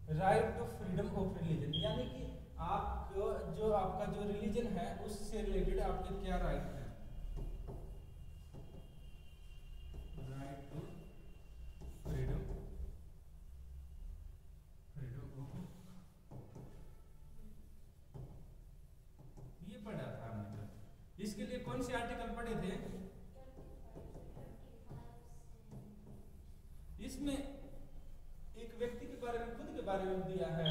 Right to freedom of religion, यानी कि आपको जो आपका जो रिलीजन है उससे रिलेटेड आपके क्या राइट है। Right to freedom, freedom of, ये पढ़ा था हमने। तो इसके लिए कौन से आर्टिकल पढ़े थे? इसमें एक व्यक्ति के बारे में, खुद के बारे में दिया है,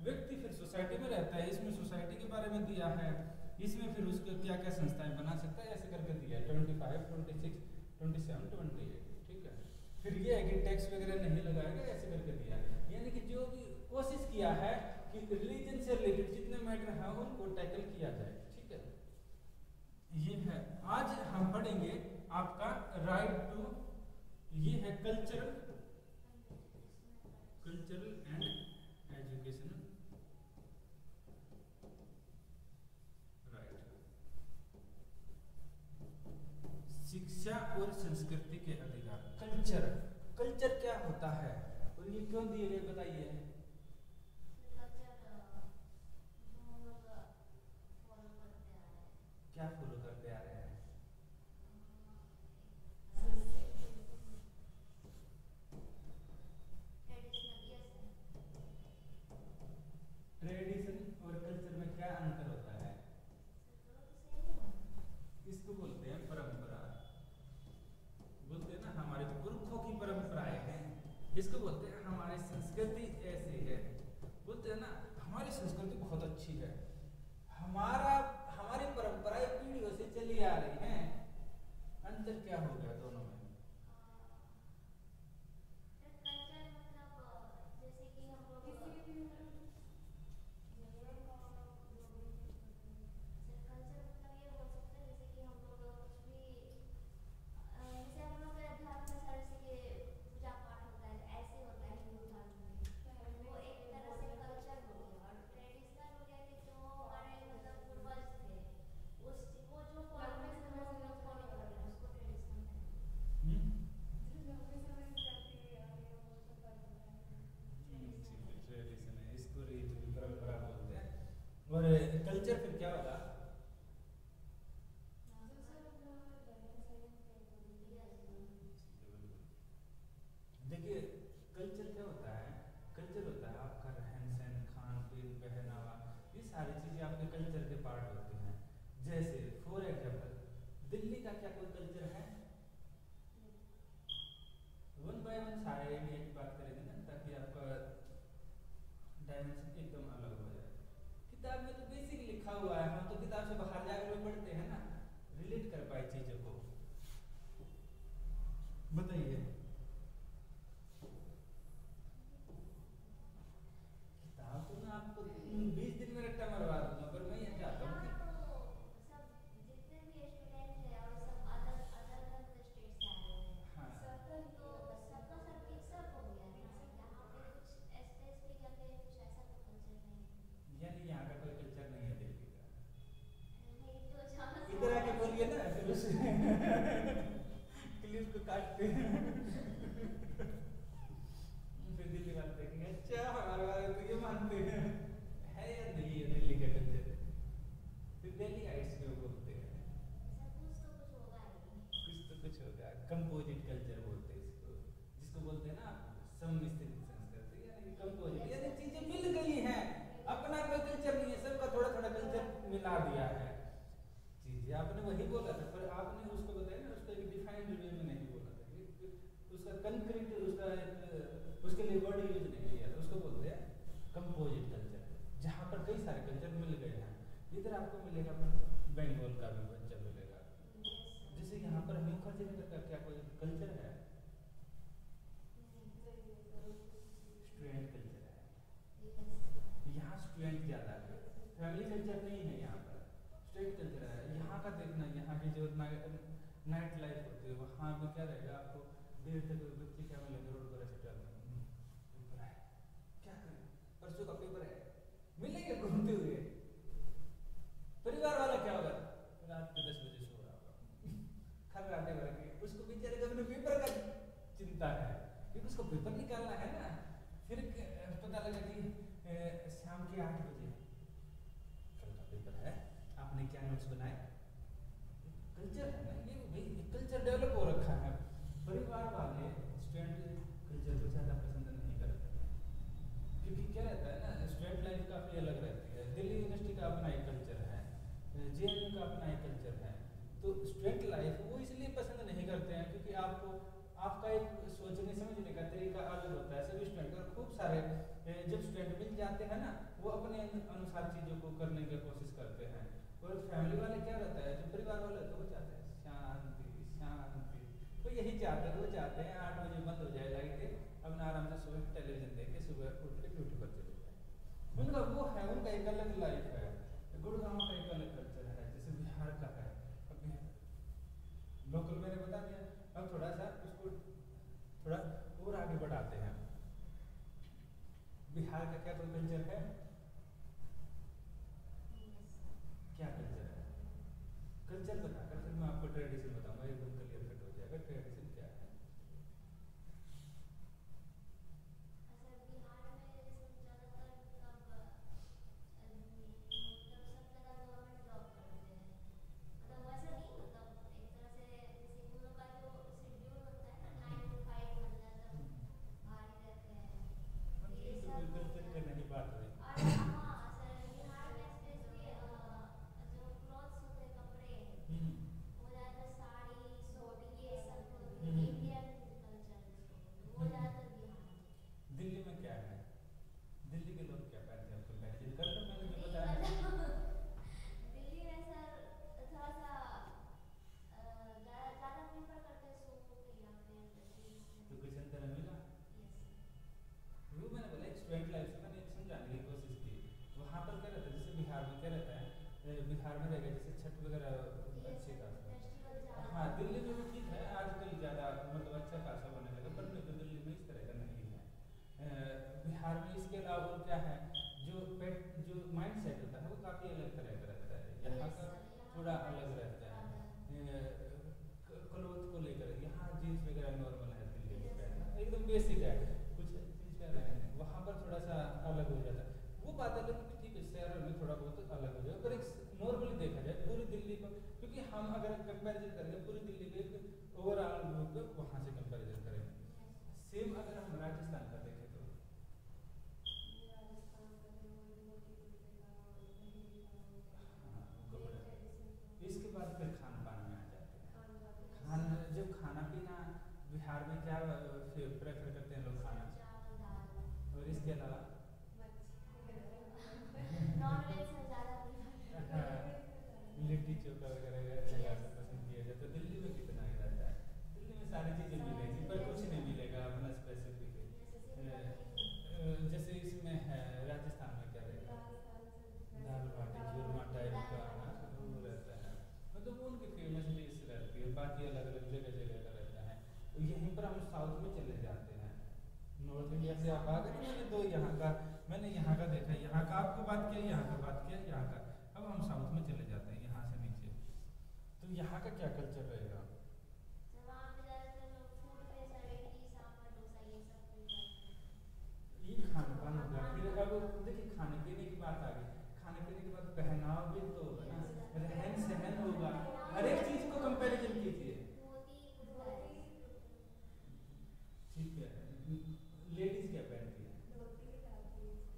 व्यक्ति फिर सोसाइटी में रहता है, इसमें सोसाइटी के बारे में दिया है, इसमें फिर उसको क्या क्या संस्थाएं बना सकता है, ऐसे करके दिया है 25, 26, 27, 28, ठीक है। फिर ये है कि टैक्स वगैरह नहीं लगाएगा, ऐसे करके दिया है। यानी कि जो भी कोशिश किया है कि रिलीजन से रिलेटेड जितने मैटर हैं उनको टैकल किया जाए, ठीक है। ये है, आज हम पढ़ेंगे आपका राइट टू, ये है कल्चरल एंड एजुकेशनल राइट, शिक्षा और संस्कृति के अधिकार। कल्चर, कल्चर क्या होता है और ये क्यों दिए गए बताइए। क्या फॉलो करते आ रहे हैं? ट्रेडिशन और कल्चर में क्या अंतर होता है? इसको बोलते हैं परंपरा, बोलते हैं ना हमारे पुरखों की परंपराएं हैं, इसको बोलते हैं हमारी संस्कृति ऐसी है, बोलते हैं ना हमारी संस्कृति बहुत अच्छी है, हमारी परंपराएं पीढ़ियों से चली आ रही हैं। अंतर क्या हो गया दोनों में? और कल्चर फिर क्या होगा? देखिए कल्चर क्या होता है, कल्चर होता है आपका रहन सहन, खान पीन, पहनावा, ये सारी चीजें आपके कल्चर के पार्ट होते हैं। जैसे फॉर एग्जाम्पल दिल्ली का क्या कोई कल्चर है? वन बाय वन सारे एरिया की बात करेंगे ना, ताकि आपका डायमेंशन एकदम अलग हो जाए। किताब में तो बेसिक लिखा हुआ है, हम तो किताब से बाहर जाकर भी पढ़ते हैं ना, रिलेट कर पाए चीजों को। बताइए, किताब तो मैं आपको 20 दिन में रट्टा मरवा दूंगा, पर मैं ये चाहता हूँ कि यानी यहाँ का कोई कल्चर नहीं है दिल्ली का। इधर आके बोलिए ना, फिर उस क्लिप को काटते हैं फिर दिल्ली वाले देखेंगे अच्छा हमारे वाले तो ये मानते हैं, है या नहीं है दिल्ली का कल्चर। फिर दिल्ली आइट्स क्यों बोलते हैं? कुछ तो कुछ होगा। कंपोजिट कल्चर बोलते हैं इसको, जिसको बोलते हैं ना सम्मिश्रित संस्कृति, यानी कंपोजिट, यानी चीजें मिल गई हैं, अपना कोई कल्चर नहीं है, सबका थोड़ा थोड़ा कल्चर मिला दिया है। चीजें आपने वही बोला था, पर आपने उसको बताया ना, उसको एक डिफाइंड वे में नहीं बोला था, उसका कंक्रीट, उसके लिए वर्ड यूज नहीं किया था। उसको बोलते हैं कंपोजिट कल्चर, जहाँ पर कई सारे कल्चर मिल गए हैं। इधर आपको मिलेगा बंगाल का भी बच्चा मिलेगा, जैसे यहाँ पर मुखर्जी नगर का क्या कोई कल्चर है? स्टूडेंट कल्चर है, यहाँ स्टूडेंट ज्यादा है, फैमिली कल्चर नहीं है यहाँ पर, स्टूडेंट कल्चर है। यहाँ का देखना, यहाँ की जो नाइट लाइफ होती है, वहाँ में क्या रहेगा, आपको देर तक बच्चे क्या मिलेंगे रोड पर ऐसे चल रहे, पेपर है क्या करें, परसों का पेपर है, मिलेंगे घूमते हुए। परिवार वाला क्या होगा, रात के 10 बजे सो रहा होगा खर्राटे करके, उसको बेचारे को अपने पेपर का चिंता है, क्योंकि उसको पेपर निकालना है ना। फिर पता लगा कि काफ़ी अलग रहती है। दिल्ली यूनिवर्सिटी का अपना एक कल्चर है, जेएनयू का अपना एक कल्चर है। तो स्टूडेंट लाइफ वो इसलिए पसंद नहीं करते हैं क्योंकि आपको आपका एक सोचने समझने का तरीका अलग होता है सभी स्टूडेंट का। खूब सारे जब स्टूडेंट मिल जाते हैं ना, वो अपने अनुसार चीज़ों को करने की कोशिश करते हैं। और फैमिली वाले क्या रहता है, जो परिवार वाले होते हैं वो चाहते हैं शांति शांति, वो यही चाहते हैं। वो चाहते हैं 8 बजे बंद हो जाए लाइटें, अपना आराम से सुबह टेलीविजन देख के सुबह उठ के ड्यूटी पर चले जाए। उनका वो है, उनका एक अलग लाइफ है। गुड़गांव का एक अलग कल्चर है, जैसे बिहार का है। अब लोकल मैंने बता दिया, अब थोड़ा सा उसको थोड़ा और आगे बढ़ाते हैं। बिहार का क्या कोई कल्चर है? क्या कल्चर है? कल्चर बताकर फिर मैं आपको ट्रेडिशन बताऊंगा, एकदम क्लियर कट हो जाएगा ट्रेडिशन क्या है। दिल्ली में क्या है? दिल्ली के लोग क्या पहनते हैं? कंपैरिजन कर लो, मैंने जो बताया है। दिल्ली में सर थोड़ा सा ज़्यादा प्रीफर करते हैं सूट या फिर जीन्स। तो कुछ अंतर मिला? वो मैंने बोला एक स्टूडेंट लाइफ से मैंने एक समझाने की कोशिश की। वहाँ पर क्या रहता है, जैसे बिहार में क्या रहता है, बिहार में रहेगा जैसे छठ वगैरह अच्छे खासा। हाँ, दिल्ली में भी ठीक है, आजकल ज़्यादा मतलब अच्छा खासा होने लगा, पर नहीं तो दिल्ली में इस तरह का नहीं है। बिहार में इसके अलावा और क्या है, जो माइंड सेट होता है वो काफ़ी अलग तरह का रहता है। यहाँ का थोड़ा अलग रहता है क्लोथ को लेकर। यहाँ जीन्स वगैरह नॉर्मल है, दिल्ली में पहनना एकदम बेसिक है, कुछ चीज़ का रहना। वहाँ पर थोड़ा सा अलग हो जाता है। वो बात अलग कि ठीक है शहर में थोड़ा बहुत अलग हो जाए, पर एक नॉर्मली देखा जाए पूरी दिल्ली को, क्योंकि हम अगर कंपैरिजन करेंगे पूरी दिल्ली के एक ओवरऑल व्यू को वहाँ से कंपैरिजन करेंगे। सेम अगर हम राजस्थान का देखें तो हाँ, इसके बाद फिर खान पान में आ जाते हैं। जब खाना पीना बिहार में क्या प्रेफर करते हैं लोग खाना, और इसके अलावा लिट्टी चोखा वगैरह ज़्यादा पसंद किया जाता है। दिल्ली में कितना ही रहता है, दिल्ली में सारी चीज़ें मिलेगी पर कुछ नहीं मिलेगा अपना स्पेसिफिक। जैसे इसमें है राजस्थान में क्या रहेगा, दाल बाटी चूरमा टाइप का ना वो रहता है, मतलब वो उनकी फेमस डिश रहती है। बाकी अलग अलग जगह जगह का रहता है। तो यहीं पर हम साउथ में चले जाते हैं। नॉर्थ इंडिया से आप आ गए, मैंने दो यहाँ का, मैंने यहाँ का देखा, यहाँ का आपको बात किया, यहाँ का बात किया, यहाँ का। अब हम साउथ में चले जाते हैं यहाँ से नीचे। तो यहाँ का क्या कल्चर रहेगा? ये खान पान होगा। फिर अब देखिए खाने पीने की बात आ गई, खाने पीने के बाद पहनाव भी तो होगा ना, रहन सहन होगा, हर एक चीज को कंपैरिजन कीजिए। ठीक है, लेडीज क्या पहनती है?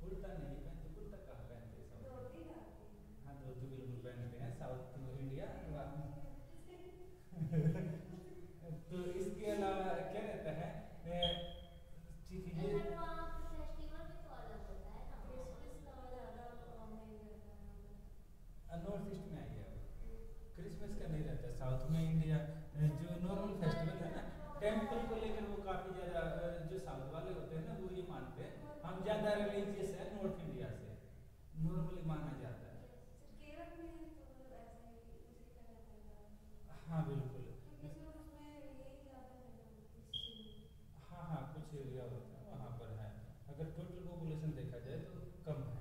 कुर्ता नहीं पहनती, कुर्ता कहाँ पहनते हैं साउथ? हाँ, धोती बिल्कुल पहनते हैं साउथ इंडिया। तो इसके अलावा क्या रहता है, ठीक है ये नॉर्थ ईस्ट में आइए। अब क्रिसमस का नहीं रहता साउथ में। इंडिया जो नॉर्मल फेस्टिवल है ना, टेम्पल को लेकर वो काफ़ी ज़्यादा जो साउथ वाले होते हैं ना वो ये मानते हैं हम ज़्यादा रिलीजियस है नॉर्थ इंडिया से, नॉर्मली माना जाता है। हाँ बिल्कुल। हाँ हाँ, कुछ एरिया होता है वहाँ पर है। अगर टोटल पॉपुलेशन देखा जाए तो कम है।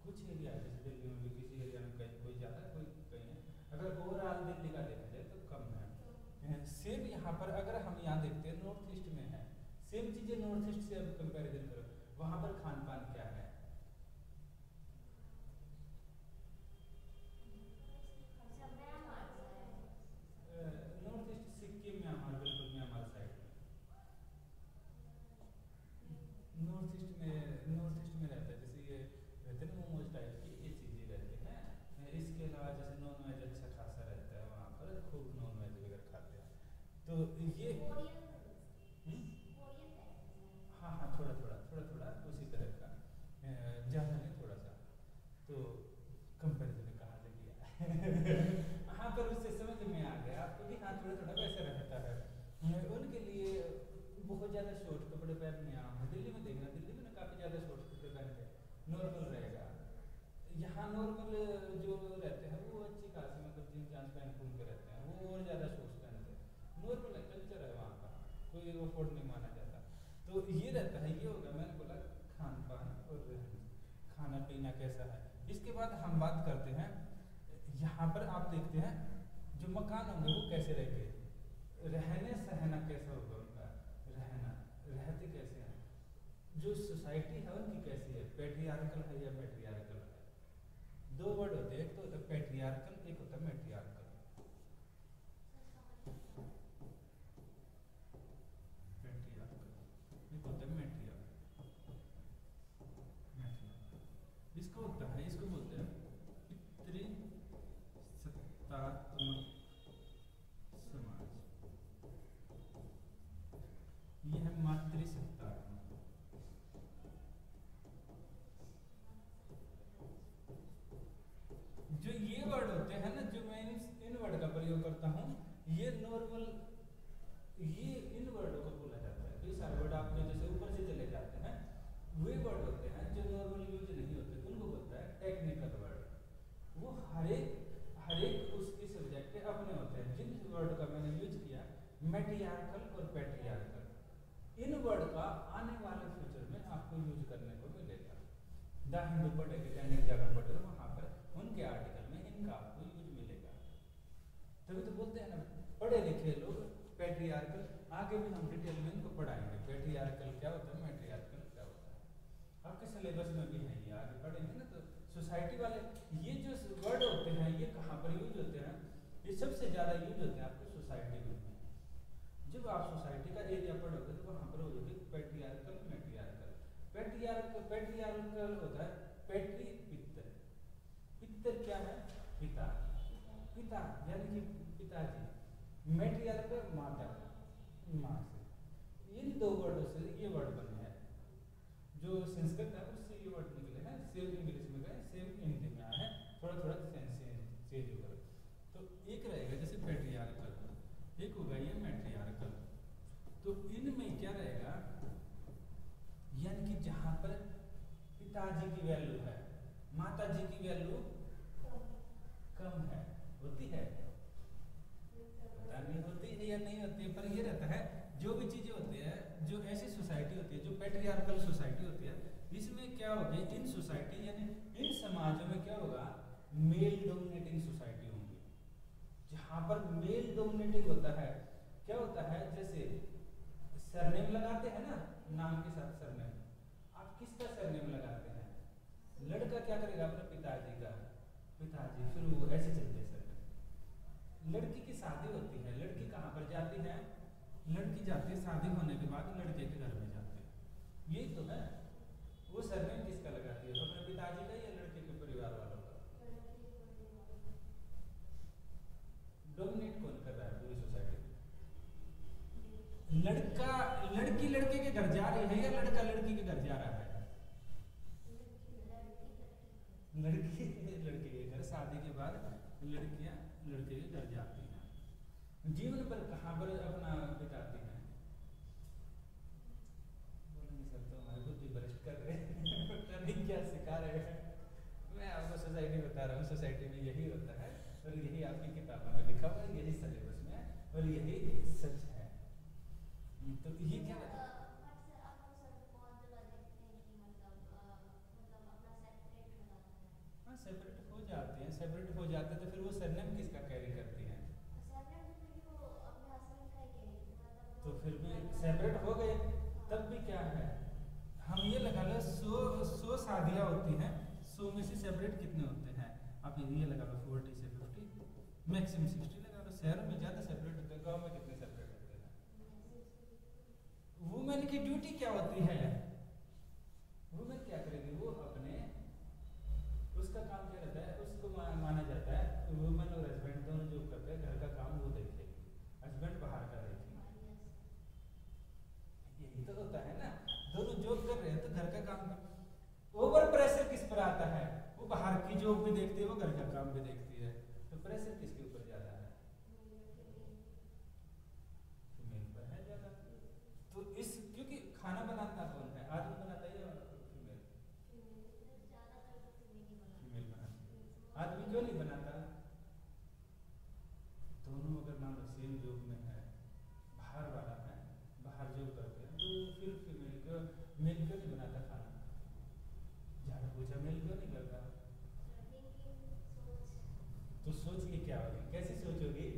कुछ एरिया जैसे दिल्ली में भी किसी एरिया में कहीं कोई ज़्यादा कोई कहीं है। अगर ओवरऑल दिल्ली का देखा जाए तो कम है। सेम यहाँ पर अगर हम यहाँ देखते हैं नॉर्थ ईस्ट में है, सेम चीज़ें नॉर्थ ईस्ट से अब कंपैरिजन करो, वहाँ पर खान पान क्या है? नॉर्थ ईस्ट सिक्किम म्यांमार, बिल्कुल म्यांमार साइड। नॉर्थ ईस्ट में रहता है जैसे ये रहते हैं मोमोज टाइप की ये चीज़ें रहते हैं। इसके अलावा जैसे नॉन वेज अच्छा खासा रहता है वहाँ पर, खूब नॉन वेज वगैरह खाते हैं। तो ये हाँ हाँ थोड़ा थोड़ा उसी तरह का, ज़्यादा नहीं थोड़ा सा। तो कंपेरिजन कहाँ से किया हाँ पर उससे समझ में आ गया आपको कि हाँ थोड़ा थोड़ा वैसा रहता है। उनके लिए बहुत ज़्यादा शॉर्ट कपड़े पहनने आम है। दिल्ली में देखना, दिल्ली में ना काफ़ी ज़्यादा शॉर्ट कपड़े पहनते हैं, नॉर्मल रहेगा। यहाँ नॉर्मल जो रहते हैं वो अच्छी खासी मतलब जींस जांस पहन घूम के रहते हैं, वो और ज़्यादा शॉर्ट्स पहनते हैं। नॉर्मल है, कल्चर है वहाँ का, कोई अफोर्ड नहीं माना जाता। तो ये रहता है, ये होगा मैंने बोला खान पान और खाना पीना कैसा है। इसके बाद हम बात करते हैं, यहाँ पर आप देखते हैं जो मकान होंगे वो कैसे रहेंगे, रहने सहना कैसा होगा उनका, रहना रहते कैसे हैं, जो सोसाइटी है उनकी कैसी है, पैट्रियार्कल है या मैट्रियार्कल है। दो वर्ड होते हैं, एक तो होता है पैट्रियार्कल, एक होता है मैट्रियार्कल। पैट्रियार्कल एक होता है मैट्रियार्कल। इसको होता है, इसको बोलते हैं पितृसत्तात्मक समाज, ये है मातृसत्तात्मक। जो ये वर्ड होते हैं ना, जो मैं इन वर्ड का प्रयोग करता हूँ, ये नॉर्मल, ये इन वर्डों को बोला जाता है। ये सारे वर्ड आप जैसे ऊपर से चले जाते हैं, वे वर्ड होते हैं जो नॉर्मल यूज नहीं होते, उनको बोलता है टेक्निकल वर्ड। वो हर एक उसके सब्जेक्ट के अपने होते हैं। जिन वर्ड का मैंने यूज किया, मैट्रियार्कल और पैट्रियार्कल, इन वर्ड का आने वाले फ्यूचर में आपको यूज करने को मिलेगा। द हिंदू पढ़ेगा, दैनिक जागरण पढ़ेगा, वहाँ पर उनके आर्टिकल में इनका आपको यूज मिलेगा। तभी तो बोलते हैं ना पढ़े लिखे लोग पैट्रियार्कल, आगे भी हम डिटेल में इनको पढ़ाएंगे, पैट्रियार्कल क्या होता है, मैट्रियार्कल क्या होता है। आपके सिलेबस में भी है, ये आगे पढ़ेंगे ना। तो सोसाइटी वाले ये जो वर्ड होते हैं ये कहाँ पर यूज होते हैं, ये सबसे ज़्यादा यूज होते हैं आपके सोसाइटी में। जब आप सोसाइटी का एरिया पढ़ोगे तो वहाँ पर होगी पैट्रियार्कल मैट्रियार्कल। पैट्रियार्कल होता है पैट्री पितर, पितर क्या है, पिता, पिता यानी कि पिताजी। मैट्रियार्कल माता, माँ से। इन दो वर्डों से ये वर्ड बने हैं, जो संस्कृत है उससे ये वर्ड निकले हैं, सेम इंग्लिश में गए, सेम हिंदी में आए हैं, थोड़ा थोड़ा चेंज होगा। तो एक रहेगा जैसे पैट्रियार्कल, एक होगा ये मैट्रियार्कल। तो इनमें क्या रहेगा, यानी कि जहाँ पर पिताजी की वैल्यू है, माता जी की वैल्यू कम है, होती है, पता नहीं होती है या नहीं होती है, पर ये रहता है जो भी चीजें होती है, जो ऐसी सोसाइटी होती है, जो पैट्रियार्कल सोसाइटी होती है, इसमें क्या होगी, इन सोसाइटी यानी इन समाजों में क्या होगा, मेल डोमिनेटिंग सोसाइटी होंगी। जहाँ पर मेल डोमिनेटिंग होता है, क्या होता है, जैसे सरनेम लगाते हैं ना, नाम के साथ सरनेम, आप किसका सरनेम लगाते हैं, लड़का क्या करेगा अपने पिताजी का, पिताजी, फिर वो ऐसे चलते हैं सरनेम। लड़की की शादी होती है, लड़की कहाँ पर जाती है, लड़की जाती है शादी होने के बाद लड़के के घर में जाती है, यही तो है। वो सरनेम किसका लगाती है, अपने पिताजी का या लड़के के परिवार वालों का। डोमिनेट कौन कर रहा है पूरी सोसाइटी में, लड़का, लड़की लड़के के घर जा रही है या लड़का लड़की के घर जा रहा है, लड़की लड़के के घर, शादी के बाद लड़कियां लड़के के घर जाती हैं, जीवन पर कहाँ पर अपना बिताती हैं। बोलेंगे सर तो हमारे बुद्धि भ्रष्ट कर रहे हैं पता नहीं क्या सिखा रहे हैं। मैं आपको सोसाइटी बता रहा हूँ, सोसाइटी में यही होता है और यही आपकी किताबों में लिखा हुआ है, यही सिलेबस में और यही सच है। तो ये क्या है, हाँ सेपरेट हो जाते हैं, सेपरेट हो जाते हैं तो फिर वो सरनेम किसका कैरी करती हैं, तो फिर भी सेपरेट हो गए, तब भी क्या है, हम ये लगा लो 100 शादियाँ होती हैं, 100 में से सेपरेट कितने होते हैं, आप ये लगा लो 40 से 50, मैक्सिमम 60 लगा लो। शहरों में ज़्यादा सेपरेट होते हैं, गाँव में कितने सेपरेट होते हैं। वुमेन की ड्यूटी क्या होती है, वुमेन क्या करेगी, वो अपने प्रेशर किस पर आता है? वो बाहर की जॉब भी देखती है, वो घर का काम भी देखती है, तो प्रेशर किसके ऊपर ज्यादा है? फीमेल पर है ज्यादा। तो इस क्योंकि खाना बनाता कौन है? आदमी बनाता है या फीमेल? फीमेल बनाती है। आदमी क्यों नहीं बनाता? दोनों अगर मान लो सेम जॉब में है, बाहर वाला है, बाहर जॉब करते हैं, तो फिर फीमेल क्यों, मेल क्यों नहीं बनाता खाना? झाड़ू पोछा मेल क्यों नहीं करता? तो सोच के क्या होगी, कैसे सोचोगी?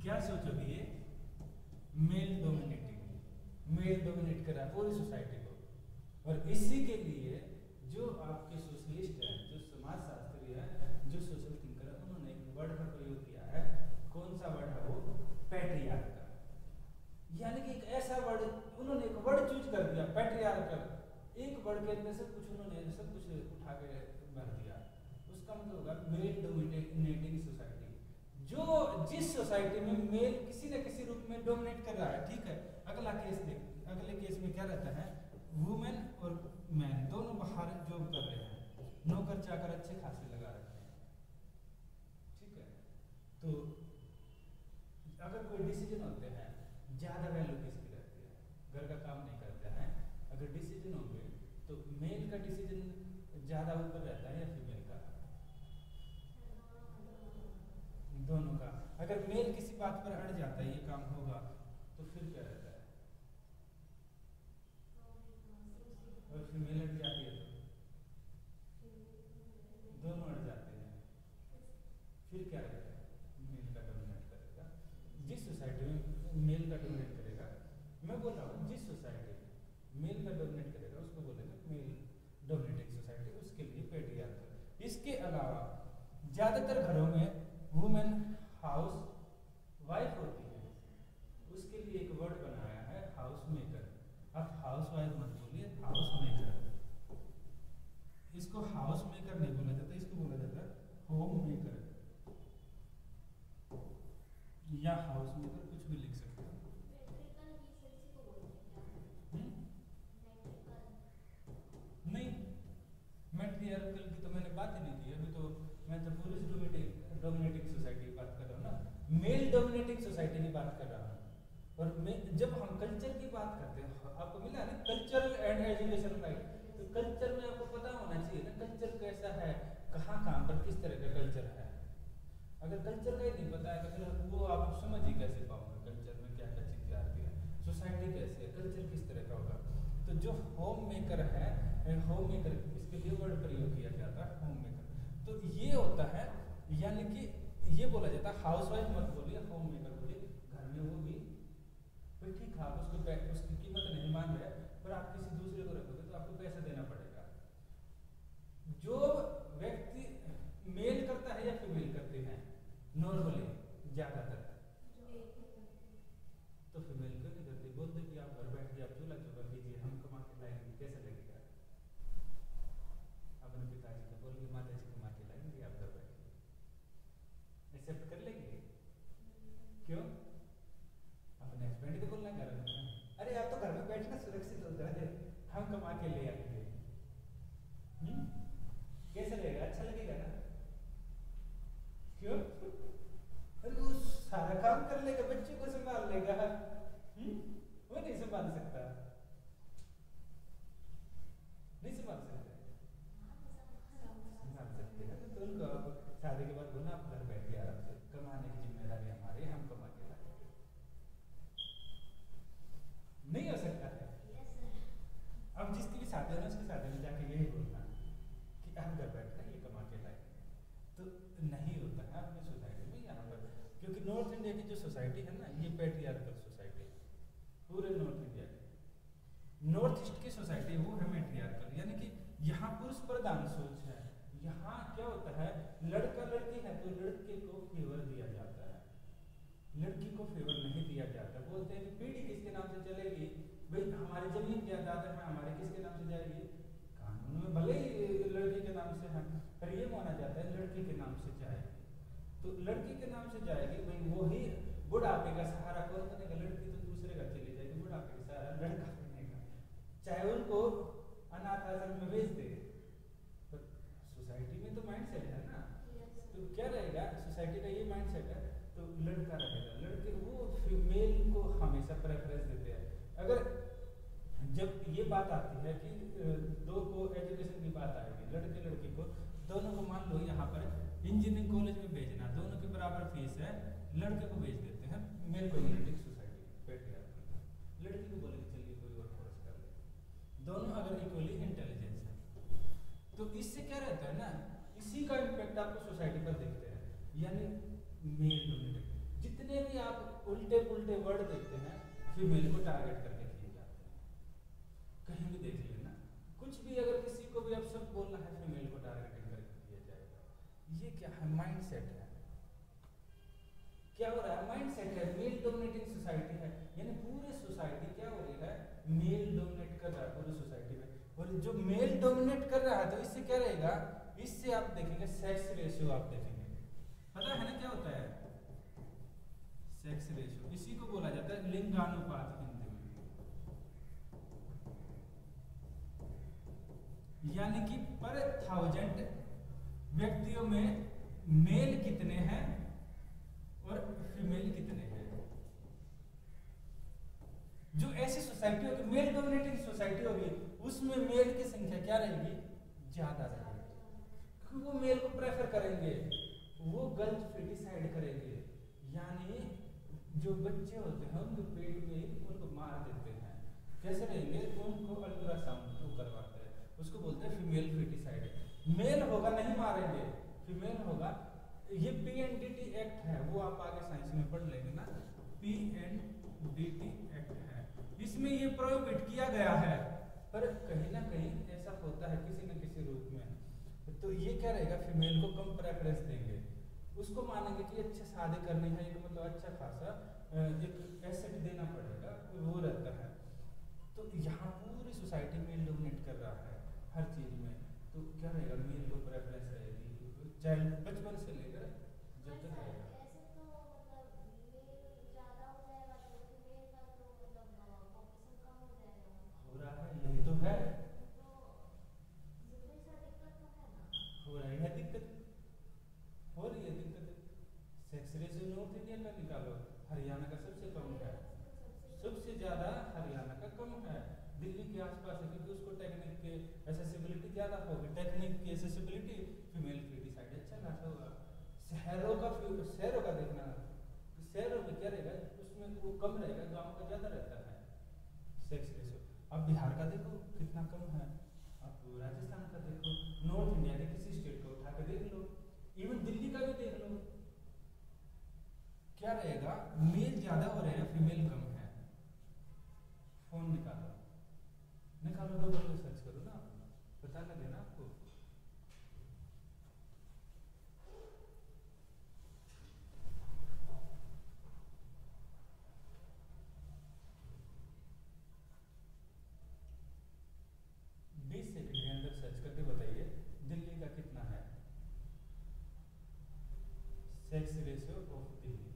क्या सोचोगी? ये मेल डोमिनेटिंग, मेल डोमिनेट कर रहा है पूरी सोसाइटी को। और इसी के लिए जो आपके सोशलिस्ट हैं, जो समाजशास्त्री हैं, जो सोशल थिंकर है, उन्होंने एक वर्ड का प्रयोग किया है। कौन सा वर्ड है वो? पैट्रियार्कल। यानी कि एक ऐसा वर्ड, उन्होंने एक वर्ड चूज कर दिया, पैट्रियार्कल। एक वर्ड के अंदर सब कुछ उन्होंने सब कुछ उठा के भर दिया। उसका मतलब होगा मेल डोमिनेटिंग सोसाइटी। जो जिस सोसाइटी में मेल किसी न किसी रूप में डोमिनेट कर रहा है, ठीक है। अगला केस देख, अगले केस में क्या रहता है? वुमेन और मैन दोनों बाहर जॉब कर रहे हैं, नौकर चाकर अच्छे खासे लगा रखे हैं, ठीक है। तो अगर कोई डिसीजन होते हैं, ज्यादा वैल्यू किसकी रहती है? घर का काम नहीं करते हैं, अगर डिसीजन होंगे तो मेल का डिसीजन ज्यादा ऊपर रहता है या फीमेल का? दोनों का। अगर मेल किसी बात पर अड़ जाता है, ये काम होगा, तो फिर क्या रहता है? और फीमेल अड़ जाती है तो दोनों अड़ जाते हैं, फिर क्या रहता है? मेल का डोमिनेट करेगा। जिस सोसाइटी में मेल का डोमिनेट करेगा, मैं बोल रहा हूँ जिस सोसाइटी में मेल का डोमिनेट करेगा उसको बोलेंगे मेल डोमिनेटिंग सोसाइटी, उसके लिए पैट्रियार्कल। इसके अलावा ज्यादातर घरों में वुमेन हाउस वाइफ होती है, उसके लिए एक वर्ड बनाया है हाउस मेकर। अब हाउस वाइफ मत बोलिए, हाउस मेकर। इसको हाउस मेकर नहीं बोला जाता, इसको बोला जाता है होम मेकर या हाउस मेकर, कुछ भी लिख सकते हो। नहीं, मैट्रियार्कल की तो मैंने बात ही नहीं की अभी, तो मैं तो पूरी डोमिनेटिंग सोसाइटी की बात कर रहा हूँ ना, मेल डोमिनेटिंग सोसाइटी की बात कर रहा हूँ। और जब हम कल्चर की बात करते हैं, आपको मिला ना कल्चरल एंड एजुकेशन राइट, तो कल्चर में आपको पता होना चाहिए ना कल्चर कैसा है, कहाँ कहाँ पर किस तरह का कल्चर है। अगर कल्चर का ही नहीं पता है तो फिर वो आप समझ ही कैसे पाओगे कल्चर में क्या क्या चीजें आती है, सोसाइटी कैसे है, कल्चर किस तरह का होगा। तो जो होम मेकर है, होम मेकर इसके लिए वर्ड प्रयोग किया जाता है होम मेकर। तो ये होता है, यानी कि ये बोला जाता है हाउस वाइफ मत बोलिए, होम मेकर बोलिए। घर में वो भी ठीक है, आप उसको उसकी कीमत नहीं मान रहे, पर आप किसी दूसरे को रखोगे तो आपको पैसा देना पड़ेगा। जो व्यक्ति मेल करता है या फीमेल करते हैं नॉर्मली ज्यादातर, तो फीमेल क्यों नहीं करती? बोलते कि आप घर बैठ के आप चूल्हा चौका कीजिए, हम कमा के लाएंगे, कैसा लगेगा? अपने पिताजी को बोल के माता जी कमा के लाएंगे, आप घर बैठ के एक्सेप्ट कर लेंगे? क्यों? अपने हस्बैंड को बोलना घर में, अरे आप तो घर में बैठना सुरक्षित होता है, हम कमा के ले आएंगे। कैसा लगेगा? अच्छा लगेगा ना? क्यों? अरे वो सारा काम कर लेगा, बच्चे को संभाल लेगा, वो नहीं संभाल सकता, नहीं संभाल सकते, संभाल सकते हैं तो उनको शादी के बाद बोलना आप घर बैठ के आराम से, कमाने की जिम्मेदारी हमारी, हम कमा के लाएंगे। नहीं हो सकता है। अब जिसकी भी शादी है उसके शादी में जाके यही बोलना कि आप घर बैठना, ये कमा के लाएंगे, तो नहीं होता है अपनी सोसाइटी में यहाँ पर। क्योंकि नॉर्थ इंडिया की जो सोसाइटी है ना, ये पैट्रियार्कल सोसाइटी है, पूरे नॉर्थ इंडिया की। नॉर्थ ईस्ट की सोसाइटी वो है मैट्रियार्कल, यानी कि यहाँ पुरुष प्रधान सोच है। यहाँ क्या होता है, लड़का लड़की है तो लड़के को फेवर दिया जाता है, लड़की को फेवर नहीं दिया जाता। बोलते हैं कि पीढ़ी किसके नाम से चलेगी? भाई हमारी जमीन जायदाद है, हमारे किसके नाम से जाएगी? कानून में भले ही लड़की के नाम से है, पर ये माना जाता है लड़की के नाम से जाएगी। तो तो लड़की के नाम से जाएगी भाई, वो ही बुढ़ापे का सहारा कौन बनेगा? लड़की तो दूसरे का चली जाएगी, बुढ़ापे का सहारा लड़का बनेगा, चाहे उनको अनाथ आश्रम में भेज दे। तो सोसाइटी में तो माइंड सेट है ना, तो क्या रहेगा सोसाइटी का ये माइंड सेट है, तो लड़का रहेगा। लड़के वो फीमेल को हमेशा प्रेफरेंस देते हैं। अगर जब ये बात आती है कि दो को एजुकेशन की बात आएगी, लड़के लड़की को दोनों को मान लो यहाँ पर इंजीनियरिंग कॉलेज में भेजना, दोनों की बराबर फीस है, लड़के को भेज देते हैं मेल कम्युनिटी सोसाइटी बैठ गया, लड़की को बोलेंगे चलिए कोई और कोर्स कर ले, दोनों अगर इक्वली इंटेलिजेंस है। तो इससे क्या रहता है ना, इसी का इम्पैक्ट आपको सोसाइटी पर देखते हैं, यानी मेल डोमिनेटेड। जितने भी आप उल्टे पुल्टे वर्ड देखते हैं फीमेल को टारगेट करके किए जाते हैं, कहीं भी देख लेना, कुछ भी अगर किसी को भी अब सब बोलना है फीमेल को टारगेटिंग करके किया जाएगा। ये क्या है? माइंड सेट है। क्या हो रहा है? माइंड सेट है, मेल डोमिनेटिंग सोसाइटी है, यानी पूरे सोसाइटी क्या हो रही है? मेल डोमिनेट कर रहा है पूरी सोसाइटी में। और जो मेल डोमिनेट कर रहा है तो इससे क्या रहेगा? इससे आप देखेंगे सेक्स रेशियो, आप देखेंगे, पता है ना क्या होता है सेक्स रेशियो? इसी को बोला जाता है लिंगानुपात हिंदी में, यानी कि पर 1000 व्यक्तियों में मेल कितने हैं और फीमेल कितने हैं। जो ऐसी सोसाइटी होगी, मेल डोमिनेटिंग सोसाइटी होगी, उसमें मेल की संख्या क्या रहेगी? ज्यादा रहेगी, क्योंकि वो मेल को प्रेफर करेंगे, वो गर्ल्स फेटिसाइड करेंगे, यानी जो बच्चे होते हैं उनके पेट में उनको मार देते हैं। कैसे रहेंगे? उनको अल्ट्रासाउंड तो करवाते हैं, उसको बोलते हैं फीमेल फेटिसाइड। मेल होगा नहीं मारेंगे, फीमेल होगा। ये PNDT एक्ट है, वो आप आगे साइंस में पढ़ लेंगे ना, PNDT एक्ट है, इसमें ये प्रोहिबिट किया गया है, पर कहीं ना कहीं ऐसा होता है किसी न किसी रूप में। तो ये क्या रहेगा? फीमेल को कम प्रेफरेंस देंगे, उसको मानेंगे कि अच्छा शादी करनी है, एक मतलब अच्छा खासा एक एसेट देना पड़ेगा, वो रहता है। तो यहाँ पूरी सोसाइटी मेल डोमिनेट कर रहा है हर चीज में, तो क्या रहेगा? मेल को प्रेफरेंस रहेगी, चाइल्ड बचपन से लेकर जब तक रहेगा। ऐसे तो मतलब मेल ज्यादा हो जाएगा तो फीमेल का तो मतलब पॉपुलेशन कम हो जाएगा। हो रहा है, यही तो है, तो ऐसा दिक्कत तो है ना। हो रही है दिक्कत, हो रही है दिक्कत। सेक्स रेशियो नॉर्थ इंडिया का निकालो, हरियाणा का सबसे कम है, सबसे ज्यादा हरियाणा का कम है, दिल्ली के आसपास है, क्योंकि उसको टेक्निक के एसेसिबिलिटी ज्यादा होगी, टेक्निक की एसेसिबिलिटी फीमेल फेटिसाइड अच्छा खासा होगा। शहरों का देखना, शहरों में क्या रहेगा? उसमें वो कम रहेगा, गांव का ज्यादा रहता है सेक्स रेशियो। अब बिहार का देखो कितना कम है, अब राजस्थान का देखो, नॉर्थ इंडिया के किसी स्टेट को उठा के देख लो, इवन दिल्ली का भी देख लो, क्या रहेगा? मेल ज्यादा हो रहे हैं, फीमेल कम है। फोन निकालो, निकालो, गूगल में सर्च करो ना, पता लगे ना आपको। Sex ratio of Delhi.